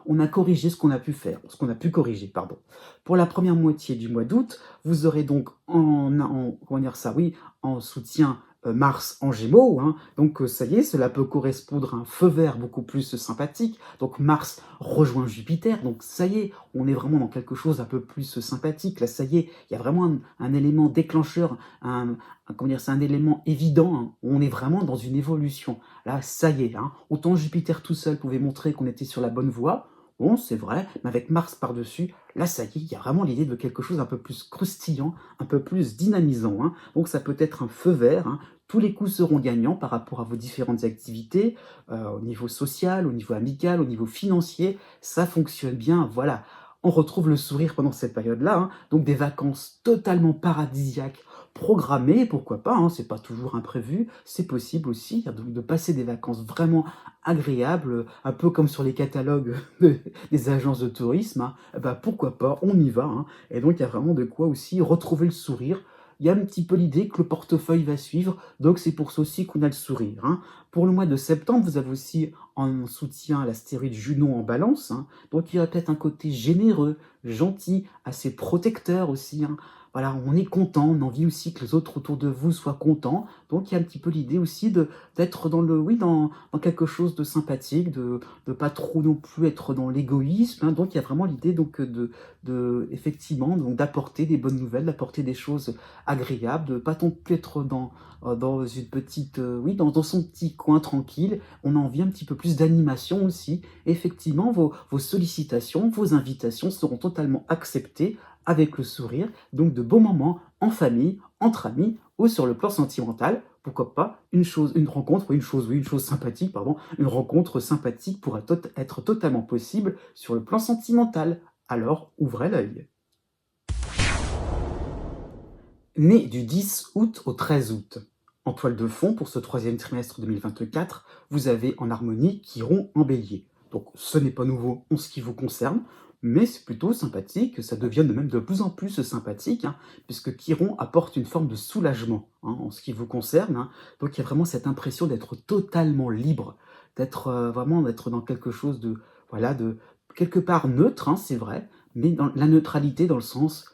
on a corrigé ce qu'on a pu faire, ce qu'on a pu corriger, pardon. Pour la première moitié du mois d'août, vous aurez donc comment dire ça, oui, en soutien Mars en Gémeaux, hein. Donc ça y est, cela peut correspondre à un feu vert beaucoup plus sympathique. Donc Mars rejoint Jupiter, donc ça y est, on est vraiment dans quelque chose un peu plus sympathique. Là, ça y est, il y a vraiment un élément déclencheur, comment dire, c'est un élément évident, hein. On est vraiment dans une évolution. Là, ça y est, hein. Autant Jupiter tout seul pouvait montrer qu'on était sur la bonne voie, bon, c'est vrai, mais avec Mars par-dessus, là, ça y est, il y a vraiment l'idée de quelque chose un peu plus croustillant, un peu plus dynamisant, hein. Donc ça peut être un feu vert, hein. Tous les coups seront gagnants par rapport à vos différentes activités, au niveau social, au niveau amical, au niveau financier, ça fonctionne bien, voilà. On retrouve le sourire pendant cette période-là, hein. Donc des vacances totalement paradisiaques, programmées, pourquoi pas, hein, c'est pas toujours imprévu, c'est possible aussi, hein, donc de passer des vacances vraiment agréables, un peu comme sur les catalogues des agences de tourisme, hein, bah, pourquoi pas, on y va, hein. Et donc il y a vraiment de quoi aussi retrouver le sourire. Il y a un petit peu l'idée que le portefeuille va suivre, donc c'est pour ça aussi qu'on a le sourire, hein. Pour le mois de septembre, vous avez aussi en soutien l'astéroïde Junon en Balance, hein, donc il y a peut-être un côté généreux, gentil, assez protecteur aussi, hein. Voilà, on est content, on a envie aussi que les autres autour de vous soient contents, donc il y a un petit peu l'idée aussi d'être dans oui, dans quelque chose de sympathique, de pas trop non plus être dans l'égoïsme, hein. Donc il y a vraiment l'idée donc effectivement, donc d'apporter des bonnes nouvelles, d'apporter des choses agréables, de pas non plus être dans une petite, oui, dans son petit coin tranquille. On a envie un petit peu plus d'animation aussi. Effectivement, vos sollicitations, vos invitations seront totalement acceptées avec le sourire, donc de beaux moments en famille, entre amis ou sur le plan sentimental. Pourquoi pas une rencontre, oui, une chose sympathique, pardon, une rencontre sympathique pourrait être totalement possible sur le plan sentimental. Alors, ouvrez l'œil. Né du 10 août au 13 août. En toile de fond, pour ce troisième trimestre 2024, vous avez en harmonie Chiron en bélier. Donc ce n'est pas nouveau en ce qui vous concerne, mais c'est plutôt sympathique, ça devient même de plus en plus sympathique, hein, puisque Chiron apporte une forme de soulagement, hein, en ce qui vous concerne, hein. Donc il y a vraiment cette impression d'être totalement libre, d'être vraiment d'être dans quelque chose de, voilà, de quelque part neutre, hein, c'est vrai, mais dans la neutralité dans le sens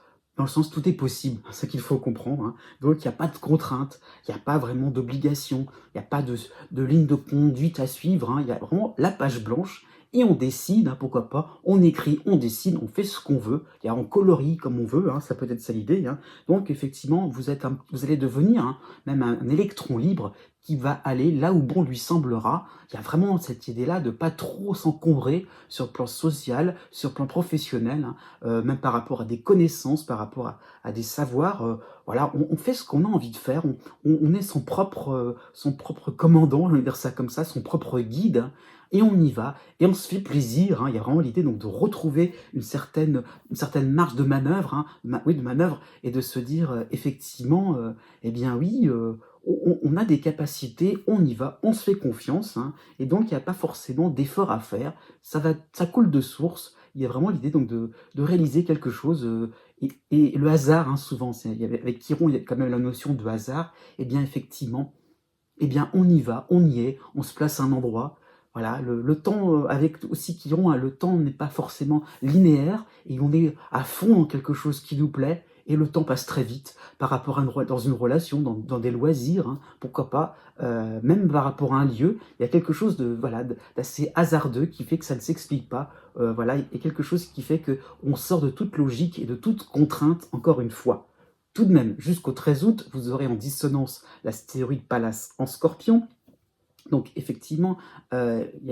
tout est possible, c'est ça qu'il faut comprendre, hein. Donc il n'y a pas de contrainte, il n'y a pas vraiment d'obligation, il n'y a pas de ligne de conduite à suivre, hein. Il y a vraiment la page blanche et on décide, hein, pourquoi pas, on écrit, on dessine, on fait ce qu'on veut, et on colorie comme on veut, hein, ça peut être ça l'idée, hein. Donc effectivement, vous allez devenir, hein, même un électron libre qui va aller là où bon lui semblera. Il y a vraiment cette idée-là de pas trop s'encombrer sur le plan social, sur le plan professionnel, hein, même par rapport à des connaissances, par rapport à des savoirs. Voilà, on fait ce qu'on a envie de faire, on est son propre commandant, je vais dire ça comme ça, son propre guide, hein, et on y va, et on se fait plaisir, hein. Il y a vraiment l'idée donc de retrouver une certaine marge de manœuvre, hein, oui, de manœuvre, et de se dire effectivement, eh bien oui, on a des capacités, on y va, on se fait confiance, hein, et donc il n'y a pas forcément d'effort à faire, ça coule de source. Il y a vraiment l'idée donc de réaliser quelque chose, et le hasard, hein, souvent, avec Chiron, il y a quand même la notion de hasard, et bien effectivement, eh bien on y va, on y est, on se place à un endroit. Voilà, le temps, avec aussi Chiron, hein, le temps n'est pas forcément linéaire, et on est à fond dans quelque chose qui nous plaît, et le temps passe très vite par rapport à dans une relation, dans des loisirs, hein, pourquoi pas, même par rapport à un lieu, il y a quelque chose de, voilà, d'assez hasardeux qui fait que ça ne s'explique pas, voilà, et quelque chose qui fait que on sort de toute logique et de toute contrainte, encore une fois. Tout de même, jusqu'au 13 août, vous aurez en dissonance l'astéroïde Pallas en Scorpion, donc effectivement,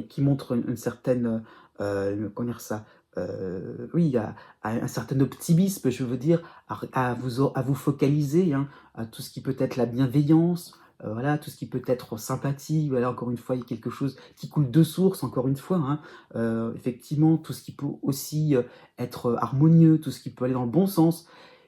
qui montre une certaine, comment dire ça? Oui, il y a un certain optimisme, je veux dire, à vous focaliser, hein, à tout ce qui peut être la bienveillance, voilà, tout ce qui peut être sympathie, voilà, encore une fois, il y a quelque chose qui coule de source, encore une fois, hein. Effectivement, tout ce qui peut aussi, être harmonieux, tout ce qui peut aller dans le bon sens,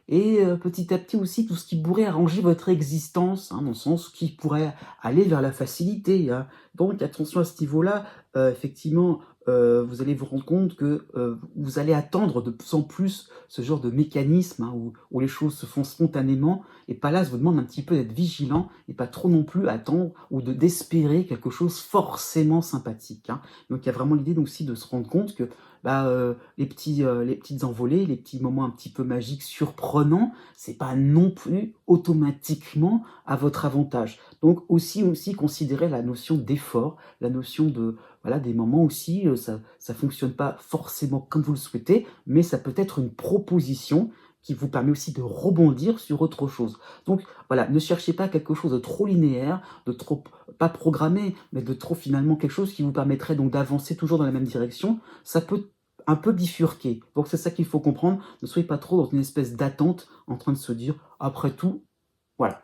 et petit à petit aussi tout ce qui pourrait arranger votre existence, hein, dans le sens qui pourrait aller vers la facilité, hein. Donc attention à ce niveau-là, effectivement, vous allez vous rendre compte que, vous allez attendre de plus en plus ce genre de mécanisme, hein, où les choses se font spontanément et Pallas vous demande un petit peu d'être vigilant et pas trop non plus attendre ou d'espérer quelque chose forcément sympathique, hein. Donc il y a vraiment l'idée donc aussi de se rendre compte que, bah, les petites envolées, les petits moments un petit peu magiques, surprenants, c'est pas non plus automatiquement à votre avantage. Donc aussi considérer la notion d'effort, la notion de voilà, des moments aussi, ça fonctionne pas forcément comme vous le souhaitez, mais ça peut être une proposition qui vous permet aussi de rebondir sur autre chose. Donc voilà, ne cherchez pas quelque chose de trop linéaire, de trop pas programmé, mais de trop finalement quelque chose qui vous permettrait donc d'avancer toujours dans la même direction. Ça peut un peu bifurquer. Donc c'est ça qu'il faut comprendre. Ne soyez pas trop dans une espèce d'attente en train de se dire: «Après tout, voilà,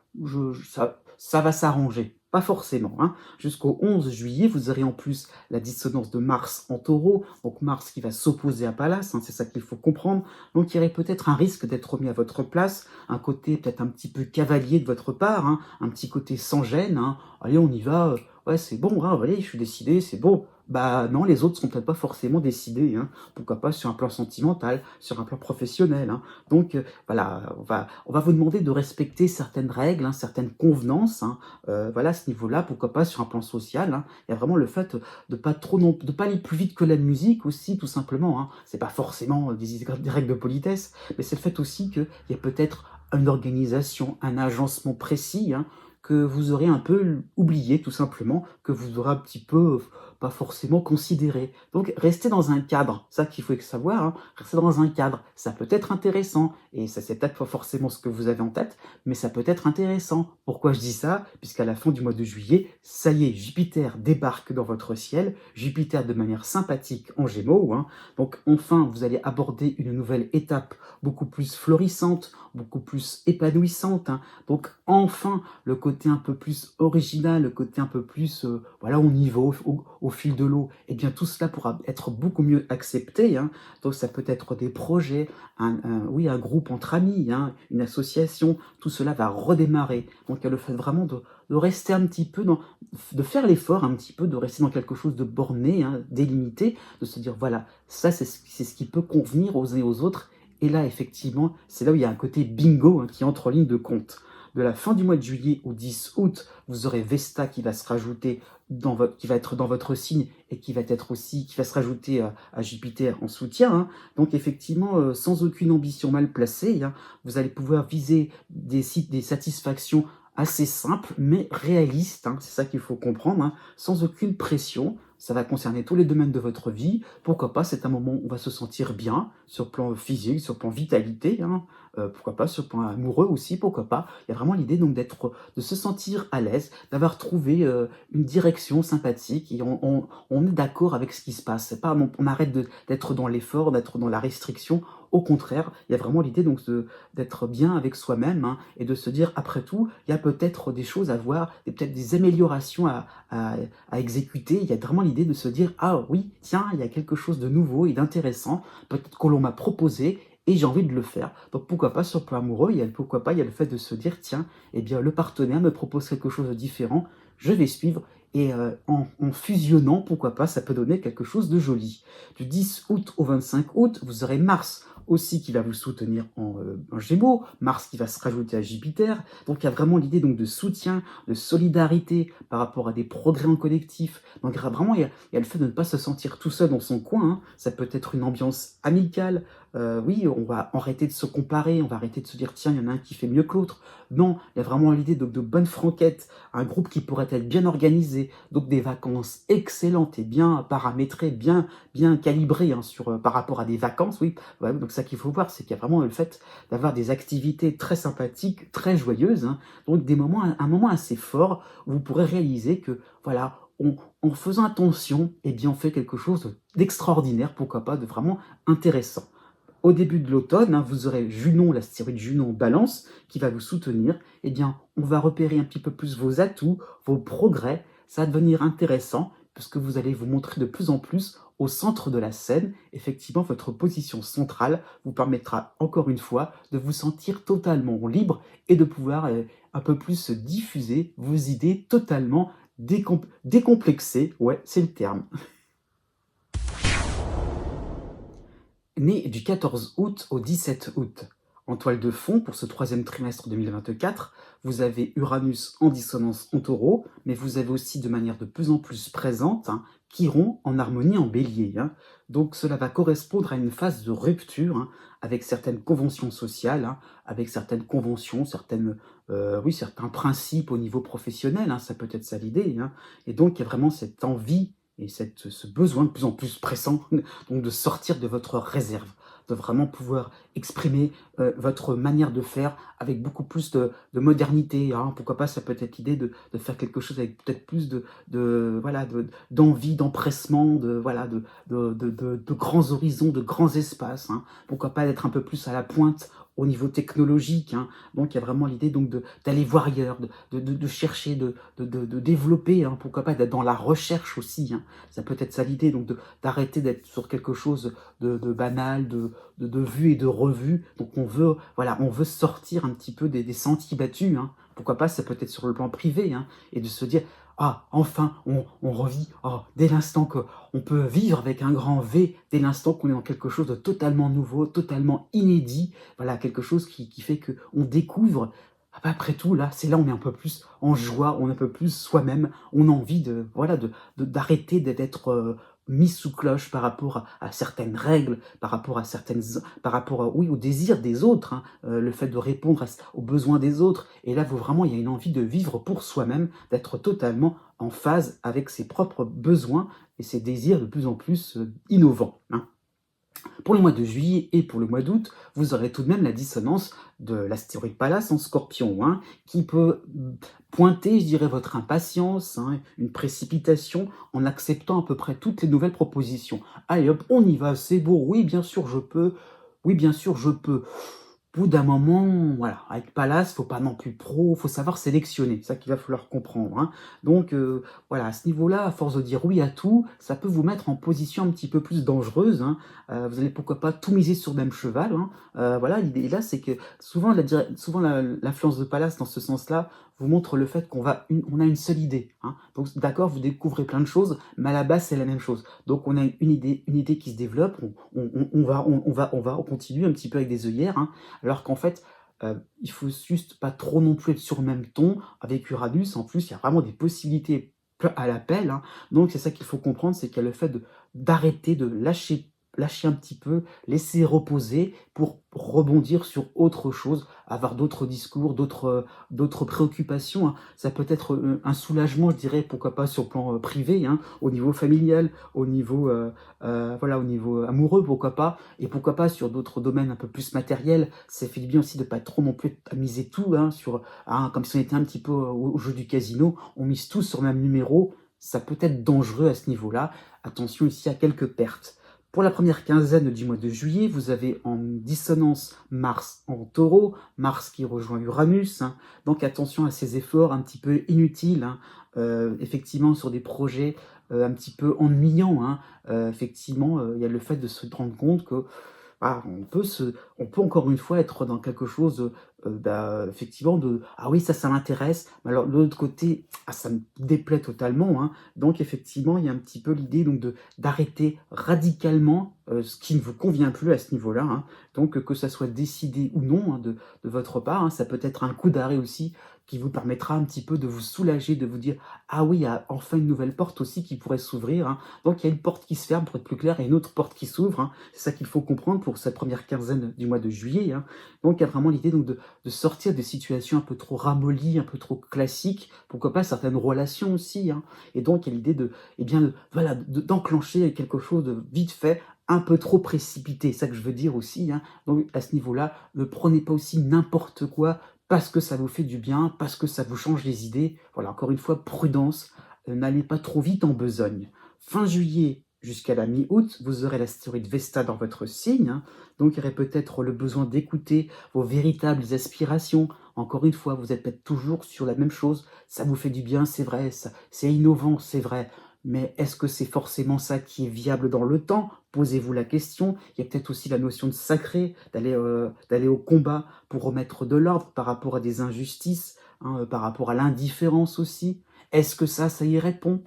ça va s'arranger. Pas forcément, hein. Jusqu'au 11 juillet, vous aurez en plus la dissonance de Mars en Taureau, donc Mars qui va s'opposer à Pallas, hein, c'est ça qu'il faut comprendre. Donc il y aurait peut-être un risque d'être remis à votre place, un côté peut-être un petit peu cavalier de votre part, hein, un petit côté sans gêne, hein. Allez, on y va, ouais, c'est bon, hein, allez, je suis décidé, c'est bon. Bah non, les autres sont peut-être pas forcément décidés, hein. Pourquoi pas sur un plan sentimental, sur un plan professionnel, hein. Donc voilà, on va vous demander de respecter certaines règles, hein, certaines convenances, hein, voilà, à ce niveau-là, pourquoi pas sur un plan social, hein. Il y a vraiment le fait de pas aller plus vite que la musique aussi, tout simplement, hein. C'est pas forcément des règles de politesse, mais c'est le fait aussi qu'il y a peut-être une organisation, un agencement précis, hein, que vous aurez un peu oublié, tout simplement, que vous aurez un petit peu pas forcément considéré. Donc, restez dans un cadre, ça qu'il faut savoir, hein, restez dans un cadre. Ça peut être intéressant, et ça c'est peut-être pas forcément ce que vous avez en tête, mais ça peut être intéressant. Pourquoi je dis ça? Puisqu'à la fin du mois de juillet, ça y est, Jupiter débarque dans votre ciel, Jupiter de manière sympathique en Gémeaux, hein. Donc enfin, vous allez aborder une nouvelle étape beaucoup plus florissante, beaucoup plus épanouissante, hein. Donc enfin, le côté un peu plus original, le côté un peu plus, voilà, on y va au fil de l'eau, et bien tout cela pourra être beaucoup mieux accepté, hein. Donc ça peut être des projets, oui, un groupe entre amis, hein, une association, tout cela va redémarrer. Donc il y a le fait vraiment de rester un petit peu de faire l'effort un petit peu, de rester dans quelque chose de borné, hein, délimité, de se dire voilà, ça c'est ce qui peut convenir aux uns et aux autres. Et là, effectivement, c'est là où il y a un côté bingo, hein, qui entre en ligne de compte. De la fin du mois de juillet au 10 août, vous aurez Vesta qui va se rajouter qui va être dans votre signe et qui va se rajouter à Jupiter en soutien, hein. Donc effectivement, sans aucune ambition mal placée, hein, vous allez pouvoir viser des satisfactions assez simples mais réalistes, hein, c'est ça qu'il faut comprendre, hein, sans aucune pression. Ça va concerner tous les domaines de votre vie. Pourquoi pas, c'est un moment où on va se sentir bien, sur le plan physique, sur le plan vitalité, hein, pourquoi pas, sur le plan amoureux aussi, pourquoi pas. Il y a vraiment l'idée donc de se sentir à l'aise, d'avoir trouvé une direction sympathique et on est d'accord avec ce qui se passe. C'est pas, on arrête d'être dans l'effort, d'être dans la restriction. Au contraire, il y a vraiment l'idée donc d'être bien avec soi-même, hein, et de se dire, après tout, il y a peut-être des choses à voir, peut-être des améliorations à exécuter. Il y a vraiment l'idée de se dire, ah oui, tiens, il y a quelque chose de nouveau et d'intéressant, peut-être que l'on m'a proposé et j'ai envie de le faire. Donc pourquoi pas sur le plan amoureux, pourquoi pas, il y a le fait de se dire, tiens, eh bien le partenaire me propose quelque chose de différent, je vais suivre. Et en fusionnant, pourquoi pas, ça peut donner quelque chose de joli. Du 10 août au 25 août, vous aurez Mars aussi qui va vous soutenir en Gémeaux, Mars qui va se rajouter à Jupiter. Donc il y a vraiment l'idée donc de soutien, de solidarité par rapport à des progrès en collectif. Donc vraiment, il y a le fait de ne pas se sentir tout seul dans son coin, hein. Ça peut être une ambiance amicale. Oui, on va arrêter de se comparer, on va arrêter de se dire tiens, il y en a un qui fait mieux que l'autre. Non, il y a vraiment l'idée de bonnes franquettes, un groupe qui pourrait être bien organisé, donc des vacances excellentes et bien paramétrées, bien calibrées, hein, par rapport à des vacances, oui. Ouais, donc ça qu'il faut voir, c'est qu'il y a vraiment le fait d'avoir des activités très sympathiques, très joyeuses, hein. Donc un moment assez fort où vous pourrez réaliser que voilà, en faisant attention, eh bien on fait quelque chose d'extraordinaire, pourquoi pas, de vraiment intéressant. Au début de l'automne, hein, vous aurez Junon, l'astéroïde Junon en Balance, qui va vous soutenir. Eh bien, on va repérer un petit peu plus vos atouts, vos progrès. Ça va devenir intéressant, puisque vous allez vous montrer de plus en plus au centre de la scène. Effectivement, votre position centrale vous permettra, encore une fois, de vous sentir totalement libre et de pouvoir un peu plus diffuser vos idées totalement décomplexées. Ouais, c'est le terme. né du 14 août au 17 août. En toile de fond, pour ce troisième trimestre 2024, vous avez Uranus en dissonance en taureau, mais vous avez aussi de manière de plus en plus présente Chiron en harmonie en bélier. Donc cela va correspondre à une phase de rupture avec certaines conventions sociales, avec certaines conventions, certains principes au niveau professionnel, ça peut être ça l'idée. Et donc il y a vraiment cette envie et ce besoin de plus en plus pressant donc de sortir de votre réserve, de vraiment pouvoir exprimer votre manière de faire avec beaucoup plus de modernité. Pourquoi pas, ça peut être l'idée de faire quelque chose avec peut-être plus d'envie, d'empressement, de grands horizons, de grands espaces. Pourquoi pas d'être un peu plus à la pointe au niveau technologique. Donc il y a vraiment l'idée donc d'aller voir ailleurs, de chercher, de développer, pourquoi pas d'être dans la recherche aussi. Ça peut être ça l'idée, donc d'arrêter d'être sur quelque chose de banal, de vu et de revu. Donc on veut sortir un petit peu des sentiers battus. Pourquoi pas, ça peut être sur le plan privé, et de se dire, ah, enfin, on revit, dès l'instant qu'on peut vivre avec un grand V, dès l'instant qu'on est dans quelque chose de totalement nouveau, totalement inédit, voilà, quelque chose qui fait qu'on découvre. Après tout, là, c'est là où on est un peu plus en joie, on est un peu plus soi-même, on a envie d'arrêter d'être mis sous cloche par rapport à certaines règles, par rapport au désir des autres, le fait de répondre aux besoins des autres. Et là, vraiment, il y a une envie de vivre pour soi-même, d'être totalement en phase avec ses propres besoins et ses désirs de plus en plus innovants. Pour le mois de juillet et pour le mois d'août, vous aurez tout de même la dissonance de l'astéroïde Pallas en Scorpion, qui peut pointer, je dirais, votre impatience, une précipitation en acceptant à peu près toutes les nouvelles propositions. Allez hop, on y va, c'est beau, oui bien sûr je peux, oui bien sûr je peux. Au bout d'un moment, voilà, avec Pallas, faut pas non plus faut savoir sélectionner, c'est ça qu'il va falloir comprendre. Donc voilà, à ce niveau-là, à force de dire oui à tout, ça peut vous mettre en position un petit peu plus dangereuse. Vous allez pourquoi pas tout miser sur le même cheval. Voilà, l'idée là, c'est que souvent l'influence de Pallas dans ce sens-là vous montre le fait on a une seule idée. Donc d'accord, vous découvrez plein de choses, mais à la base c'est la même chose. Donc on a une idée qui se développe, on continue un petit peu avec des œillères. Alors qu'en fait, il faut juste pas trop non plus être sur le même ton. Avec Uranus, en plus, il y a vraiment des possibilités à l'appel. Donc c'est ça qu'il faut comprendre, c'est qu'il y a le fait d'arrêter, de lâcher un petit peu, laisser reposer pour rebondir sur autre chose, avoir d'autres discours, d'autres préoccupations. Ça peut être un soulagement, je dirais, pourquoi pas sur le plan privé, au niveau familial, au niveau amoureux, pourquoi pas, et pourquoi pas sur d'autres domaines un peu plus matériels. Ça fait du bien aussi de pas trop non plus miser tout comme si on était un petit peu au jeu du casino, on mise tout sur le même numéro, ça peut être dangereux à ce niveau-là. Attention ici à quelques pertes. Pour la première quinzaine du mois de juillet, vous avez en dissonance Mars en taureau, Mars qui rejoint Uranus, donc attention à ces efforts un petit peu inutiles, effectivement sur des projets un petit peu ennuyants. Effectivement, il y a le fait de se rendre compte que on peut encore une fois être dans quelque chose, effectivement, ah oui, ça m'intéresse, mais alors de l'autre côté, ça me déplaît totalement. Donc effectivement, il y a un petit peu l'idée donc d'arrêter radicalement ce qui ne vous convient plus à ce niveau-là. Donc que ça soit décidé ou non de votre part, ça peut être un coup d'arrêt aussi qui vous permettra un petit peu de vous soulager, de vous dire ah oui, il y a enfin une nouvelle porte aussi qui pourrait s'ouvrir. Donc il y a une porte qui se ferme pour être plus clair et une autre porte qui s'ouvre. C'est ça qu'il faut comprendre pour cette première quinzaine du mois de juillet. Donc il y a vraiment l'idée donc de sortir des situations un peu trop ramollies, un peu trop classiques, pourquoi pas certaines relations aussi. Et donc il y a l'idée d'enclencher quelque chose de vite fait, un peu trop précipité, c'est ça que je veux dire aussi. Donc à ce niveau-là, ne prenez pas aussi n'importe quoi parce que ça vous fait du bien, parce que ça vous change les idées. Voilà, encore une fois, prudence, n'allez pas trop vite en besogne. Fin juillet jusqu'à la mi-août, vous aurez l'astéroïde Vesta dans votre signe, donc il y aurait peut-être le besoin d'écouter vos véritables aspirations. Encore une fois, vous êtes peut-être toujours sur la même chose, ça vous fait du bien, c'est vrai, c'est innovant, c'est vrai, mais est-ce que c'est forcément ça qui est viable dans le temps? Posez-vous la question. Il y a peut-être aussi la notion de sacré, d'aller au combat pour remettre de l'ordre par rapport à des injustices, par rapport à l'indifférence aussi. Est-ce que ça y répond?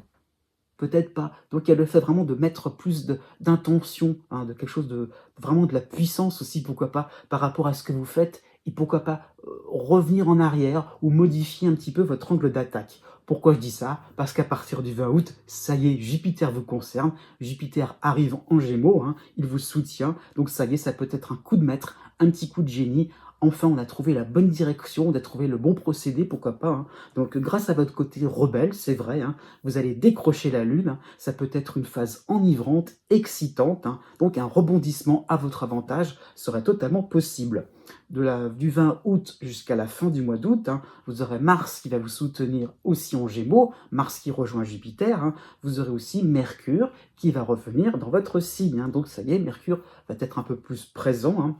peut-être pas. Donc il y a le fait vraiment de mettre plus d'intention, hein, de quelque chose de vraiment de la puissance aussi, pourquoi pas, par rapport à ce que vous faites et pourquoi pas revenir en arrière ou modifier un petit peu votre angle d'attaque. Pourquoi je dis ça? Parce qu'à partir du 20 août, ça y est, Jupiter vous concerne, Jupiter arrive en Gémeaux, hein, il vous soutient, donc ça y est, ça peut être un coup de maître, un petit coup de génie. Enfin, on a trouvé la bonne direction, on a trouvé le bon procédé, pourquoi pas, hein. Donc, grâce à votre côté rebelle, c'est vrai, hein, vous allez décrocher la Lune, hein. Ça peut être une phase enivrante, excitante, hein. Donc un rebondissement à votre avantage serait totalement possible. Du 20 août jusqu'à la fin du mois d'août, hein, vous aurez Mars qui va vous soutenir aussi en Gémeaux, Mars qui rejoint Jupiter, hein. Vous aurez aussi Mercure qui va revenir dans votre signe, hein. Donc ça y est, Mercure va être un peu plus présent, hein.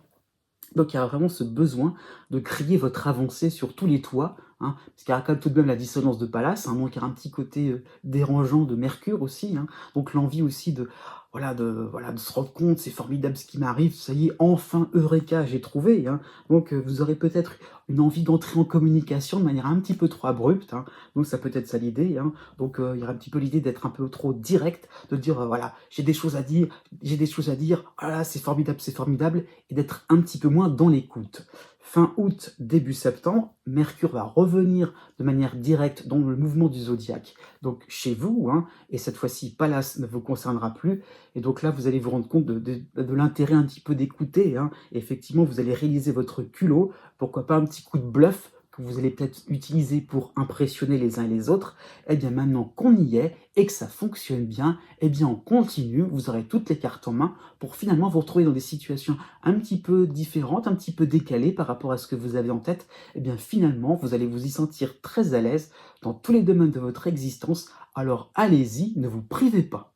Donc il y a vraiment ce besoin de crier votre avancée sur tous les toits, hein, parce qu'il y a quand même tout de même la dissonance de Pallas, hein, donc il y a un petit côté dérangeant de Mercure aussi, hein, donc l'envie aussi de se rendre compte, c'est formidable ce qui m'arrive, ça y est, enfin, Eureka, j'ai trouvé, hein. Donc vous aurez peut-être une envie d'entrer en communication de manière un petit peu trop abrupte, hein, donc ça peut être ça l'idée, hein. Donc il y aura un petit peu l'idée d'être un peu trop direct, de dire voilà, j'ai des choses à dire, ah là, c'est formidable, et d'être un petit peu moins dans l'écoute. Fin août, début septembre, Mercure va revenir de manière directe dans le mouvement du zodiaque, donc chez vous, hein, et cette fois-ci, Pallas ne vous concernera plus, et donc là, vous allez vous rendre compte de l'intérêt un petit peu d'écouter, hein. Et effectivement, vous allez réaliser votre culot, pourquoi pas un petit coup de bluff que vous allez peut-être utiliser pour impressionner les uns et les autres. Eh bien maintenant qu'on y est et que ça fonctionne bien, eh bien on continue, vous aurez toutes les cartes en main pour finalement vous retrouver dans des situations un petit peu différentes, un petit peu décalées par rapport à ce que vous avez en tête. Eh bien finalement, vous allez vous y sentir très à l'aise dans tous les domaines de votre existence, alors allez-y, ne vous privez pas.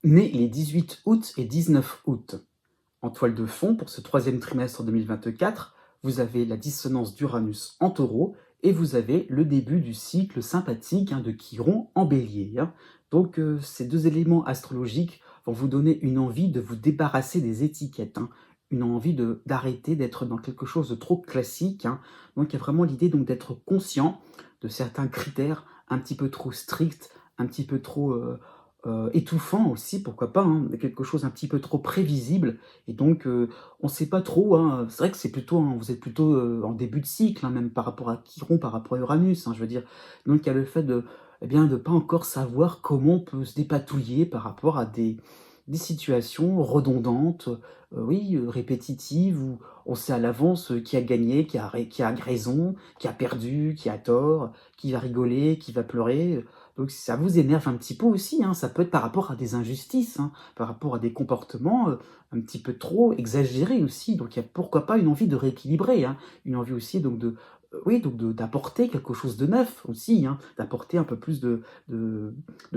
Nés les 18 août et 19 août. En toile de fond, pour ce troisième trimestre 2024, vous avez la dissonance d'Uranus en taureau et vous avez le début du cycle sympathique, hein, de Chiron en bélier, hein. Donc ces deux éléments astrologiques vont vous donner une envie de vous débarrasser des étiquettes, hein, une envie d'arrêter d'être dans quelque chose de trop classique, hein. Donc il y a vraiment l'idée donc d'être conscient de certains critères un petit peu trop stricts, un petit peu trop étouffant aussi, pourquoi pas, hein, quelque chose un petit peu trop prévisible, et donc on ne sait pas trop, hein. C'est vrai que c'est plutôt, hein, vous êtes plutôt en début de cycle, hein, même par rapport à Chiron, par rapport à Uranus, hein, je veux dire. Donc il y a le fait de, eh bien, de pas encore savoir comment on peut se dépatouiller par rapport à des situations redondantes, oui, répétitives, où on sait à l'avance qui a gagné, qui a raison, qui a perdu, qui a tort, qui va rigoler, qui va pleurer. Donc ça vous énerve un petit peu aussi, hein, ça peut être par rapport à des injustices, hein, par rapport à des comportements un petit peu trop exagérés aussi. Donc il y a pourquoi pas une envie de rééquilibrer, hein, une envie aussi donc oui, donc d'apporter quelque chose de neuf aussi, hein, d'apporter un peu plus de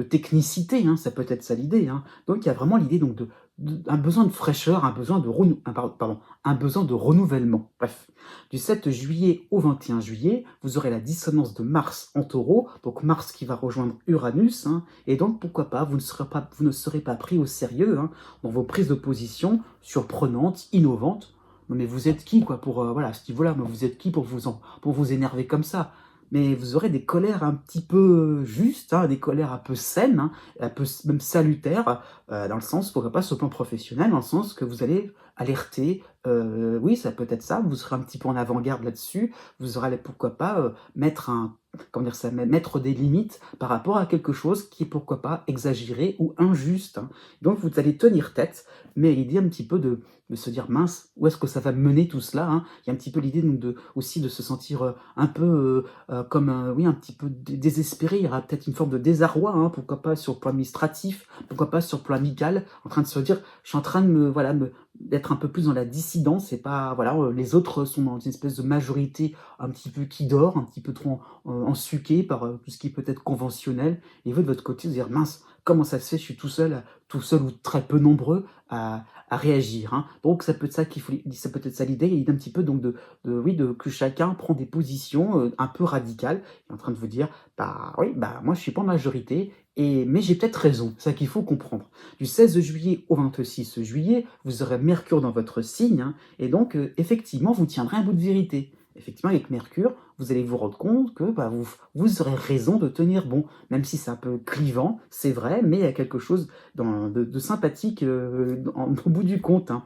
technicité, hein, ça peut être ça l'idée, hein. Donc il y a vraiment l'idée donc un besoin de fraîcheur, un besoin de renouvellement. Bref, du 7 juillet au 21 juillet, vous aurez la dissonance de Mars en taureau, donc Mars qui va rejoindre Uranus, hein, et donc pourquoi pas, vous ne serez pas pris au sérieux, hein, dans vos prises de position surprenantes, innovantes. Non mais vous êtes qui quoi pour voilà, à ce niveau-là, mais vous êtes qui pour vous énerver comme ça? Mais vous aurez des colères un petit peu justes, hein, des colères un peu saines, hein, un peu même salutaires, dans le sens, pourquoi pas sur le plan professionnel, dans le sens que vous allez alerter, oui, ça peut être ça, vous serez un petit peu en avant-garde là-dessus, vous aurez pourquoi pas, comment dire ça? Mettre des limites par rapport à quelque chose qui est pourquoi pas exagéré ou injuste, hein. Donc vous allez tenir tête, mais l'idée un petit peu de se dire: «Mince, où est-ce que ça va mener tout cela?» hein. Il y a un petit peu l'idée donc aussi de se sentir, un peu, comme, oui, un petit peu désespéré. Il y aura peut-être une forme de désarroi, hein, pourquoi pas sur le plan administratif, pourquoi pas sur le plan amical, en train de se dire: «Je suis en train de d'être un peu plus dans la dissidence et pas voilà, les autres sont dans une espèce de majorité un petit peu qui dort, un petit peu trop ensuqué par, tout ce qui peut être conventionnel», et vous de votre côté vous dire: «Mince, comment ça se fait? Je suis tout seul ou très peu nombreux à réagir», hein. Donc ça peut être ça ça peut être ça l'idée, et un petit peu donc oui, que chacun prend des positions, un peu radicales, et en train de vous dire: «Bah oui, bah moi je suis pas en majorité mais j'ai peut-être raison». C'est ça qu'il faut comprendre. Du 16 juillet au 26 juillet, vous aurez Mercure dans votre signe, hein, et donc effectivement vous tiendrez un bout de vérité. Effectivement, avec Mercure, vous allez vous rendre compte que bah, vous aurez raison de tenir bon, même si c'est un peu clivant, c'est vrai, mais il y a quelque chose de sympathique au bout du compte, hein.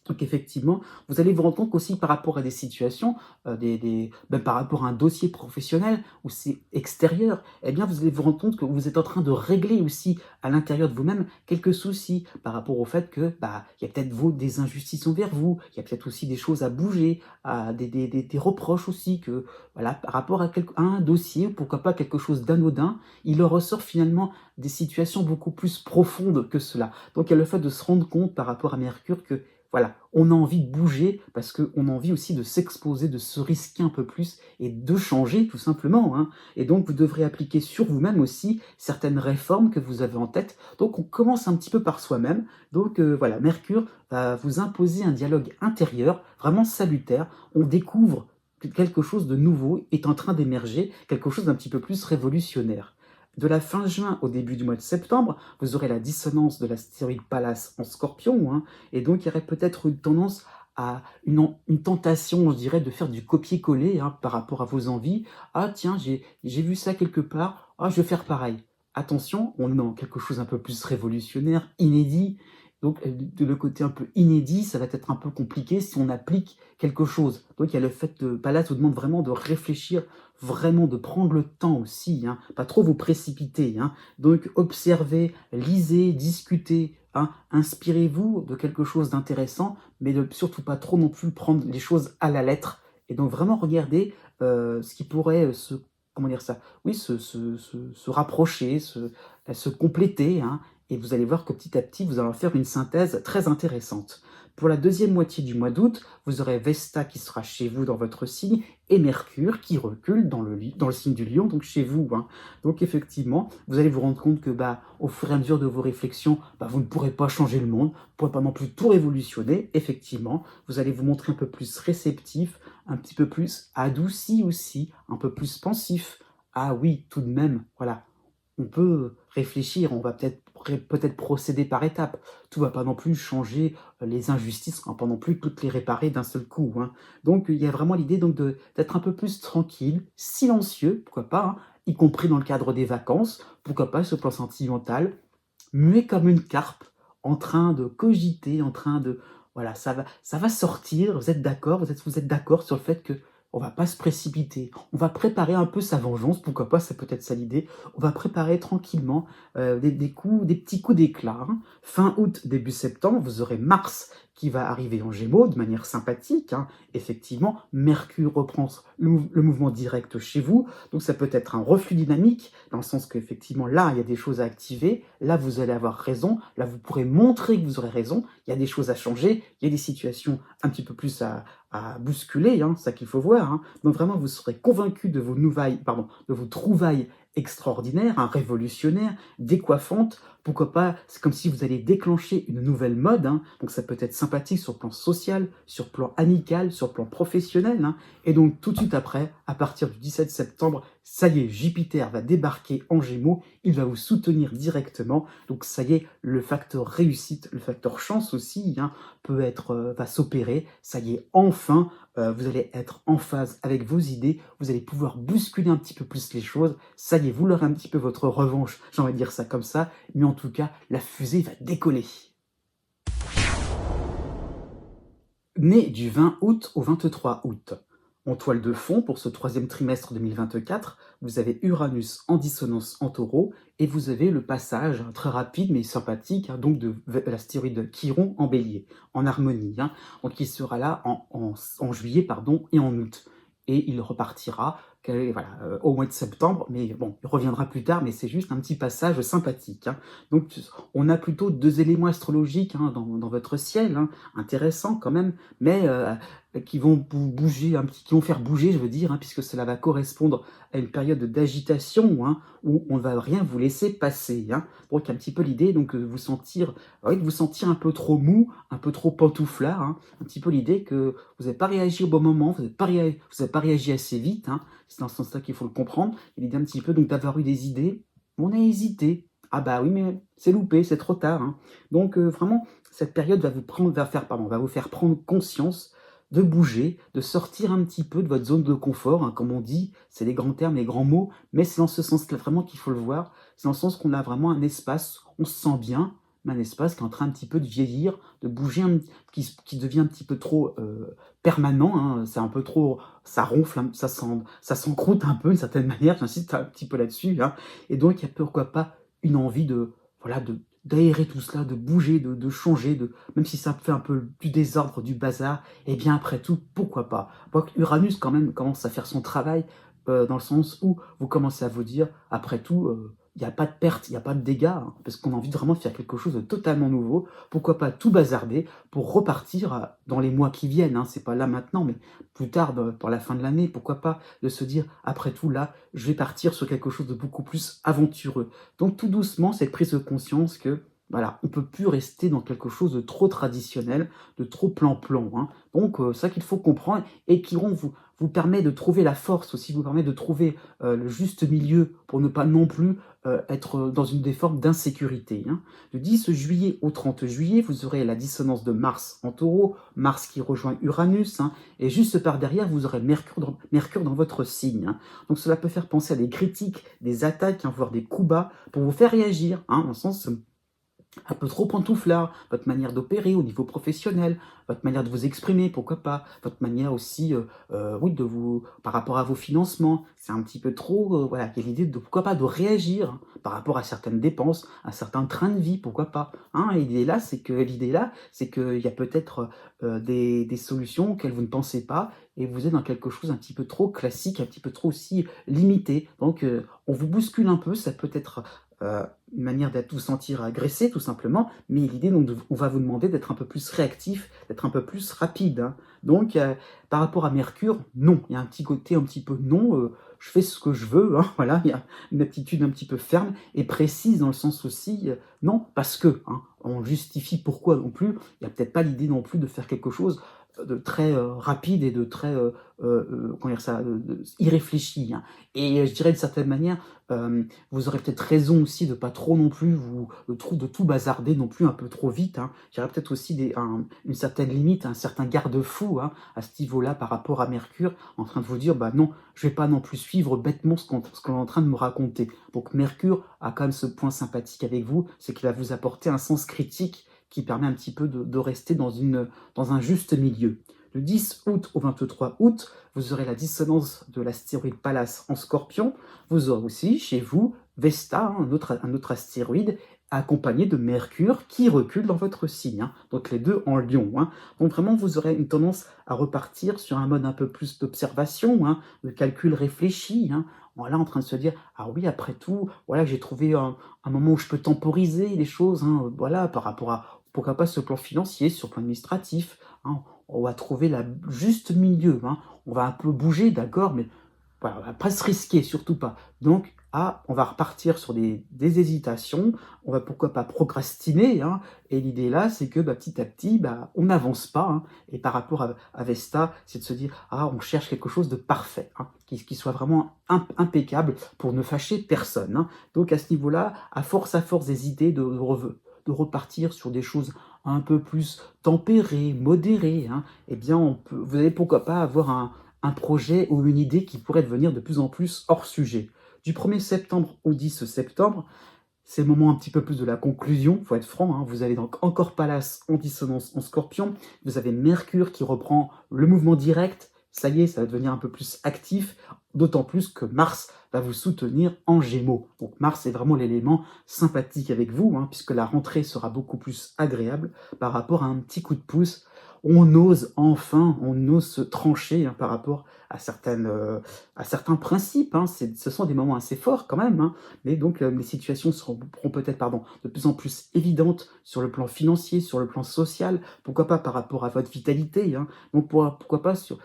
Donc effectivement, vous allez vous rendre compte qu'aussi par rapport à des situations, même par rapport à un dossier professionnel où c'est extérieur, eh bien vous allez vous rendre compte que vous êtes en train de régler aussi à l'intérieur de vous-même quelques soucis par rapport au fait que bah il y a peut-être des injustices envers vous, il y a peut-être aussi des choses à bouger, à des reproches aussi que voilà par rapport à un dossier ou pourquoi pas quelque chose d'anodin, il en ressort finalement des situations beaucoup plus profondes que cela. Donc il y a le fait de se rendre compte par rapport à Mercure que voilà, on a envie de bouger parce qu'on a envie aussi de s'exposer, de se risquer un peu plus et de changer tout simplement, hein. Et donc vous devrez appliquer sur vous-même aussi certaines réformes que vous avez en tête. Donc on commence un petit peu par soi-même. Donc voilà, Mercure va vous imposer un dialogue intérieur vraiment salutaire. On découvre que quelque chose de nouveau est en train d'émerger, quelque chose d'un petit peu plus révolutionnaire. De la fin juin au début du mois de septembre, vous aurez la dissonance de l'astéroïde Pallas en Scorpion, hein, et donc il y aurait peut-être une tendance à une tentation, je dirais, de faire du copier-coller hein, par rapport à vos envies. Ah tiens, j'ai vu ça quelque part, ah je vais faire pareil. Attention, on est dans quelque chose un peu plus révolutionnaire, inédit. Donc de le côté un peu inédit, ça va être un peu compliqué si on applique quelque chose. Donc il y a le fait que Pallas vous demande vraiment de réfléchir, vraiment de prendre le temps aussi, hein, pas trop vous précipiter, hein. Donc observez, lisez, discutez, hein, inspirez-vous de quelque chose d'intéressant, mais de surtout pas trop non plus prendre les choses à la lettre. Et donc vraiment regarder ce qui pourrait comment dire ça, oui, se rapprocher, se compléter, hein, et vous allez voir que petit à petit, vous allez en faire une synthèse très intéressante. Pour la deuxième moitié du mois d'août, vous aurez Vesta qui sera chez vous dans votre signe et Mercure qui recule dans le signe du Lion, donc chez vous, hein. Donc effectivement, vous allez vous rendre compte que bah, au fur et à mesure de vos réflexions, bah, vous ne pourrez pas changer le monde, vous ne pourrez pas non plus tout révolutionner, effectivement. Vous allez vous montrer un peu plus réceptif, un petit peu plus adouci aussi, un peu plus pensif. Ah oui, tout de même, voilà, on peut réfléchir, on va peut-être procéder par étapes. Tout va pas non plus changer les injustices, on va pas non plus toutes les réparer d'un seul coup, hein. Donc il y a vraiment l'idée donc d'être un peu plus tranquille, silencieux, pourquoi pas, hein, y compris dans le cadre des vacances, pourquoi pas sur le plan sentimental, muet comme une carpe, en train de cogiter, en train de voilà, ça va sortir, vous êtes d'accord? Vous êtes d'accord sur le fait que on va pas se précipiter, on va préparer un peu sa vengeance, pourquoi pas, c'est peut-être ça l'idée. On va préparer tranquillement, des petits coups d'éclat, hein. Fin août, début septembre, vous aurez Mars qui va arriver en Gémeaux de manière sympathique, hein. Effectivement, Mercure reprend le mouvement direct chez vous, donc ça peut être un reflux dynamique, dans le sens qu'effectivement, là, il y a des choses à activer, là, vous allez avoir raison, là, vous pourrez montrer que vous aurez raison, il y a des choses à changer, il y a des situations un petit peu plus à bousculer, hein, c'est ça qu'il faut voir, hein. Donc vraiment, vous serez convaincu de de vos trouvailles extraordinaires, hein, révolutionnaires, décoiffantes. Pourquoi pas, c'est comme si vous alliez déclencher une nouvelle mode, hein. Donc ça peut être sympathique sur le plan social, sur le plan amical, sur le plan professionnel, hein. Et donc tout de suite après, à partir du 17 septembre, ça y est, Jupiter va débarquer en Gémeaux, il va vous soutenir directement. Donc ça y est, le facteur réussite, le facteur chance aussi, hein, va s'opérer. Ça y est, enfin, vous allez être en phase avec vos idées, vous allez pouvoir bousculer un petit peu plus les choses. Ça y est, vous l'aurez un petit peu votre revanche, j'ai envie de dire ça comme ça, mais en tout cas, la fusée va décoller. Né du 20 août au 23 août. En toile de fond, pour ce troisième trimestre 2024, vous avez Uranus en dissonance en taureau et vous avez le passage très rapide mais sympathique, hein, donc de l'astéroïde Chiron en bélier, en harmonie, hein. Donc il sera là en juillet pardon, et en août. Et il repartira voilà, au mois de septembre, mais bon, il reviendra plus tard, mais c'est juste un petit passage sympathique, hein. Donc on a plutôt deux éléments astrologiques hein, dans votre ciel, hein, intéressants quand même, mais qui vont bouger qui vont faire bouger, je veux dire, hein, puisque cela va correspondre à une période d'agitation hein, où on ne va rien vous laisser passer, hein. Donc un petit peu l'idée donc de vous sentir un peu trop mou, un peu trop pantouflard, hein, un petit peu l'idée que vous n'avez pas réagi au bon moment, vous n'avez pas réagi assez vite, hein. C'est dans ce sens-là qu'il faut le comprendre. Et l'idée un petit peu donc d'avoir eu des idées, on a hésité. Ah bah oui, mais c'est loupé, c'est trop tard, hein. Donc vraiment, cette période va vous faire prendre conscience de bouger, de sortir un petit peu de votre zone de confort, hein, comme on dit, c'est les grands termes, les grands mots, mais c'est dans ce sens-là vraiment qu'il faut le voir. C'est dans le sens qu'on a vraiment un espace, on se sent bien, mais un espace qui est en train un petit peu de vieillir, de bouger, qui devient un petit peu trop permanent, hein, c'est un peu trop, ça ronfle, ça s'encroute un peu d'une certaine manière, j'insiste un petit peu là-dessus, hein, et donc il y a pourquoi pas une envie de, voilà, d'aérer tout cela, de bouger, de changer, même si ça fait un peu du désordre, du bazar, et bien après tout, pourquoi pas. Uranus quand même commence à faire son travail, dans le sens où vous commencez à vous dire, après tout, il n'y a pas de perte, il n'y a pas de dégâts, hein, parce qu'on a envie de vraiment faire quelque chose de totalement nouveau. Pourquoi pas tout bazarder pour repartir dans les mois qui viennent, hein, c'est pas là maintenant, mais plus tard, pour la fin de l'année, pourquoi pas de se dire, après tout, là, je vais partir sur quelque chose de beaucoup plus aventureux. Donc tout doucement, cette prise de conscience que, voilà, on ne peut plus rester dans quelque chose de trop traditionnel, de trop plan-plan, hein. Donc c'est ça qu'il faut comprendre et qui vous permet de trouver la force aussi, vous permet de trouver le juste milieu pour ne pas non plus être dans des formes d'insécurité, hein. Du 10 juillet au 30 juillet, vous aurez la dissonance de Mars en Taureau, Mars qui rejoint Uranus, hein, et juste par derrière, vous aurez Mercure dans votre signe, hein. Donc cela peut faire penser à des critiques, des attaques, hein, voire des coups bas, pour vous faire réagir, hein, dans le sens un peu trop pantouflard, votre manière d'opérer au niveau professionnel, votre manière de vous exprimer, pourquoi pas, votre manière aussi, oui, par rapport à vos financements, c'est un petit peu trop, voilà, il y a l'idée de, pourquoi pas, de réagir, hein, par rapport à certaines dépenses, à certains trains de vie, pourquoi pas, hein. Et l'idée là, c'est qu'il y a peut-être des solutions auxquelles vous ne pensez pas, et vous êtes dans quelque chose un petit peu trop classique, un petit peu trop aussi limité. Donc, on vous bouscule un peu, ça peut être une manière d'être vous sentir agressé tout simplement, mais l'idée donc on va vous demander d'être un peu plus réactif, d'être un peu plus rapide, hein. Donc par rapport à Mercure, non, il y a un petit côté un petit peu non, je fais ce que je veux, hein, voilà, il y a une attitude un petit peu ferme et précise dans le sens aussi, non, parce que, hein, on justifie pourquoi non plus, il n'y a peut-être pas l'idée non plus de faire quelque chose de très rapide et de très comment dire ça, irréfléchi, hein. Et je dirais d'une certaine manière, vous aurez peut-être raison aussi de pas trop non plus de tout bazarder non plus un peu trop vite, hein. J'aurais peut-être aussi une certaine limite, un certain garde-fou, hein, à ce niveau-là par rapport à Mercure, en train de vous dire, bah non, je vais pas non plus suivre bêtement ce qu'on est en train de me raconter. Donc Mercure a quand même ce point sympathique avec vous, c'est qu'il va vous apporter un sens critique qui permet un petit peu de rester dans un juste milieu. Du 10 août au 23 août, vous aurez la dissonance de l'astéroïde Pallas en Scorpion. Vous aurez aussi chez vous Vesta, hein, un autre astéroïde, accompagné de Mercure qui recule dans votre signe, hein. Donc les deux en Lion, hein. Donc vraiment, vous aurez une tendance à repartir sur un mode un peu plus d'observation, hein, de calcul réfléchi, hein. Voilà, en train de se dire, ah oui, après tout, voilà, j'ai trouvé un moment où je peux temporiser les choses, hein, voilà, par rapport à, pourquoi pas, sur le plan financier, sur le plan administratif, hein. On va trouver le juste milieu, hein. On va un peu bouger, d'accord, mais voilà, on va pas se risquer, surtout pas. Donc, on va repartir sur des hésitations, on va pourquoi pas procrastiner, hein, et l'idée là, c'est que petit à petit, on n'avance pas, hein, et par rapport à Vesta, c'est de se dire, on cherche quelque chose de parfait, hein, qui soit vraiment impeccable pour ne fâcher personne, hein. Donc à ce niveau-là, à force des idées de repartir sur des choses un peu plus tempérées, modérées, hein, eh bien, vous allez pourquoi pas avoir un projet ou une idée qui pourrait devenir de plus en plus hors sujet. Du 1er septembre au 10 septembre, c'est le moment un petit peu plus de la conclusion, il faut être franc, hein. Vous avez donc encore Pallas en dissonance en Scorpion, vous avez Mercure qui reprend le mouvement direct, ça y est, ça va devenir un peu plus actif, d'autant plus que Mars va vous soutenir en Gémeaux. Donc Mars est vraiment l'élément sympathique avec vous, hein, puisque la rentrée sera beaucoup plus agréable par rapport à un petit coup de pouce. On ose se trancher, hein, par rapport à certains principes, hein. Ce sont des moments assez forts quand même, hein. Mais donc les situations seront peut-être de plus en plus évidentes sur le plan financier, sur le plan social, pourquoi pas par rapport à votre vitalité, hein. Donc pourquoi pas sur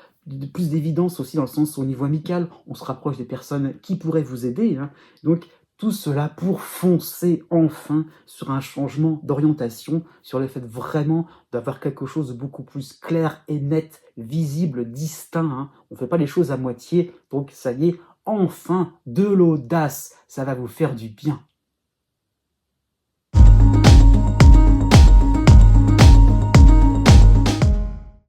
plus d'évidence aussi dans le sens au niveau amical, on se rapproche des personnes qui pourraient vous aider, hein. Donc tout cela pour foncer enfin sur un changement d'orientation, sur le fait vraiment d'avoir quelque chose de beaucoup plus clair et net, visible, distinct, hein. On ne fait pas les choses à moitié, donc ça y est, enfin de l'audace, ça va vous faire du bien.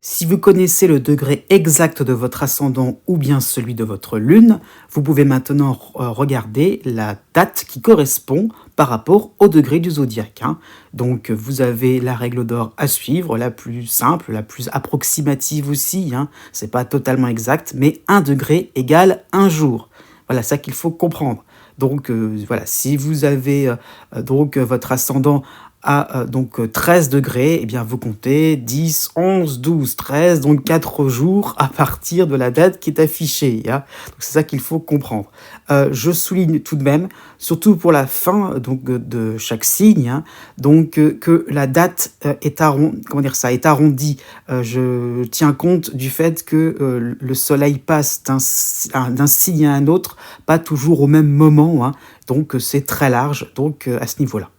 Si vous connaissez le degré exact de votre ascendant ou bien celui de votre lune, vous pouvez maintenant regarder la date qui correspond par rapport au degré du zodiaque, hein. Donc vous avez la règle d'or à suivre, la plus simple, la plus approximative aussi, hein. C'est pas totalement exact, mais 1 degré égale 1 jour. Voilà, ça qu'il faut comprendre. Donc voilà, si vous avez votre ascendant à 13 degrés, eh bien vous comptez 10, 11, 12, 13, donc 4 jours à partir de la date qui est affichée, hein. Donc c'est ça qu'il faut comprendre. Je souligne tout de même, surtout pour la fin de chaque signe, hein, que la date est est arrondie. Je tiens compte du fait que le soleil passe d'un signe à un autre, pas toujours au même moment, hein. Donc c'est très large donc à ce niveau-là.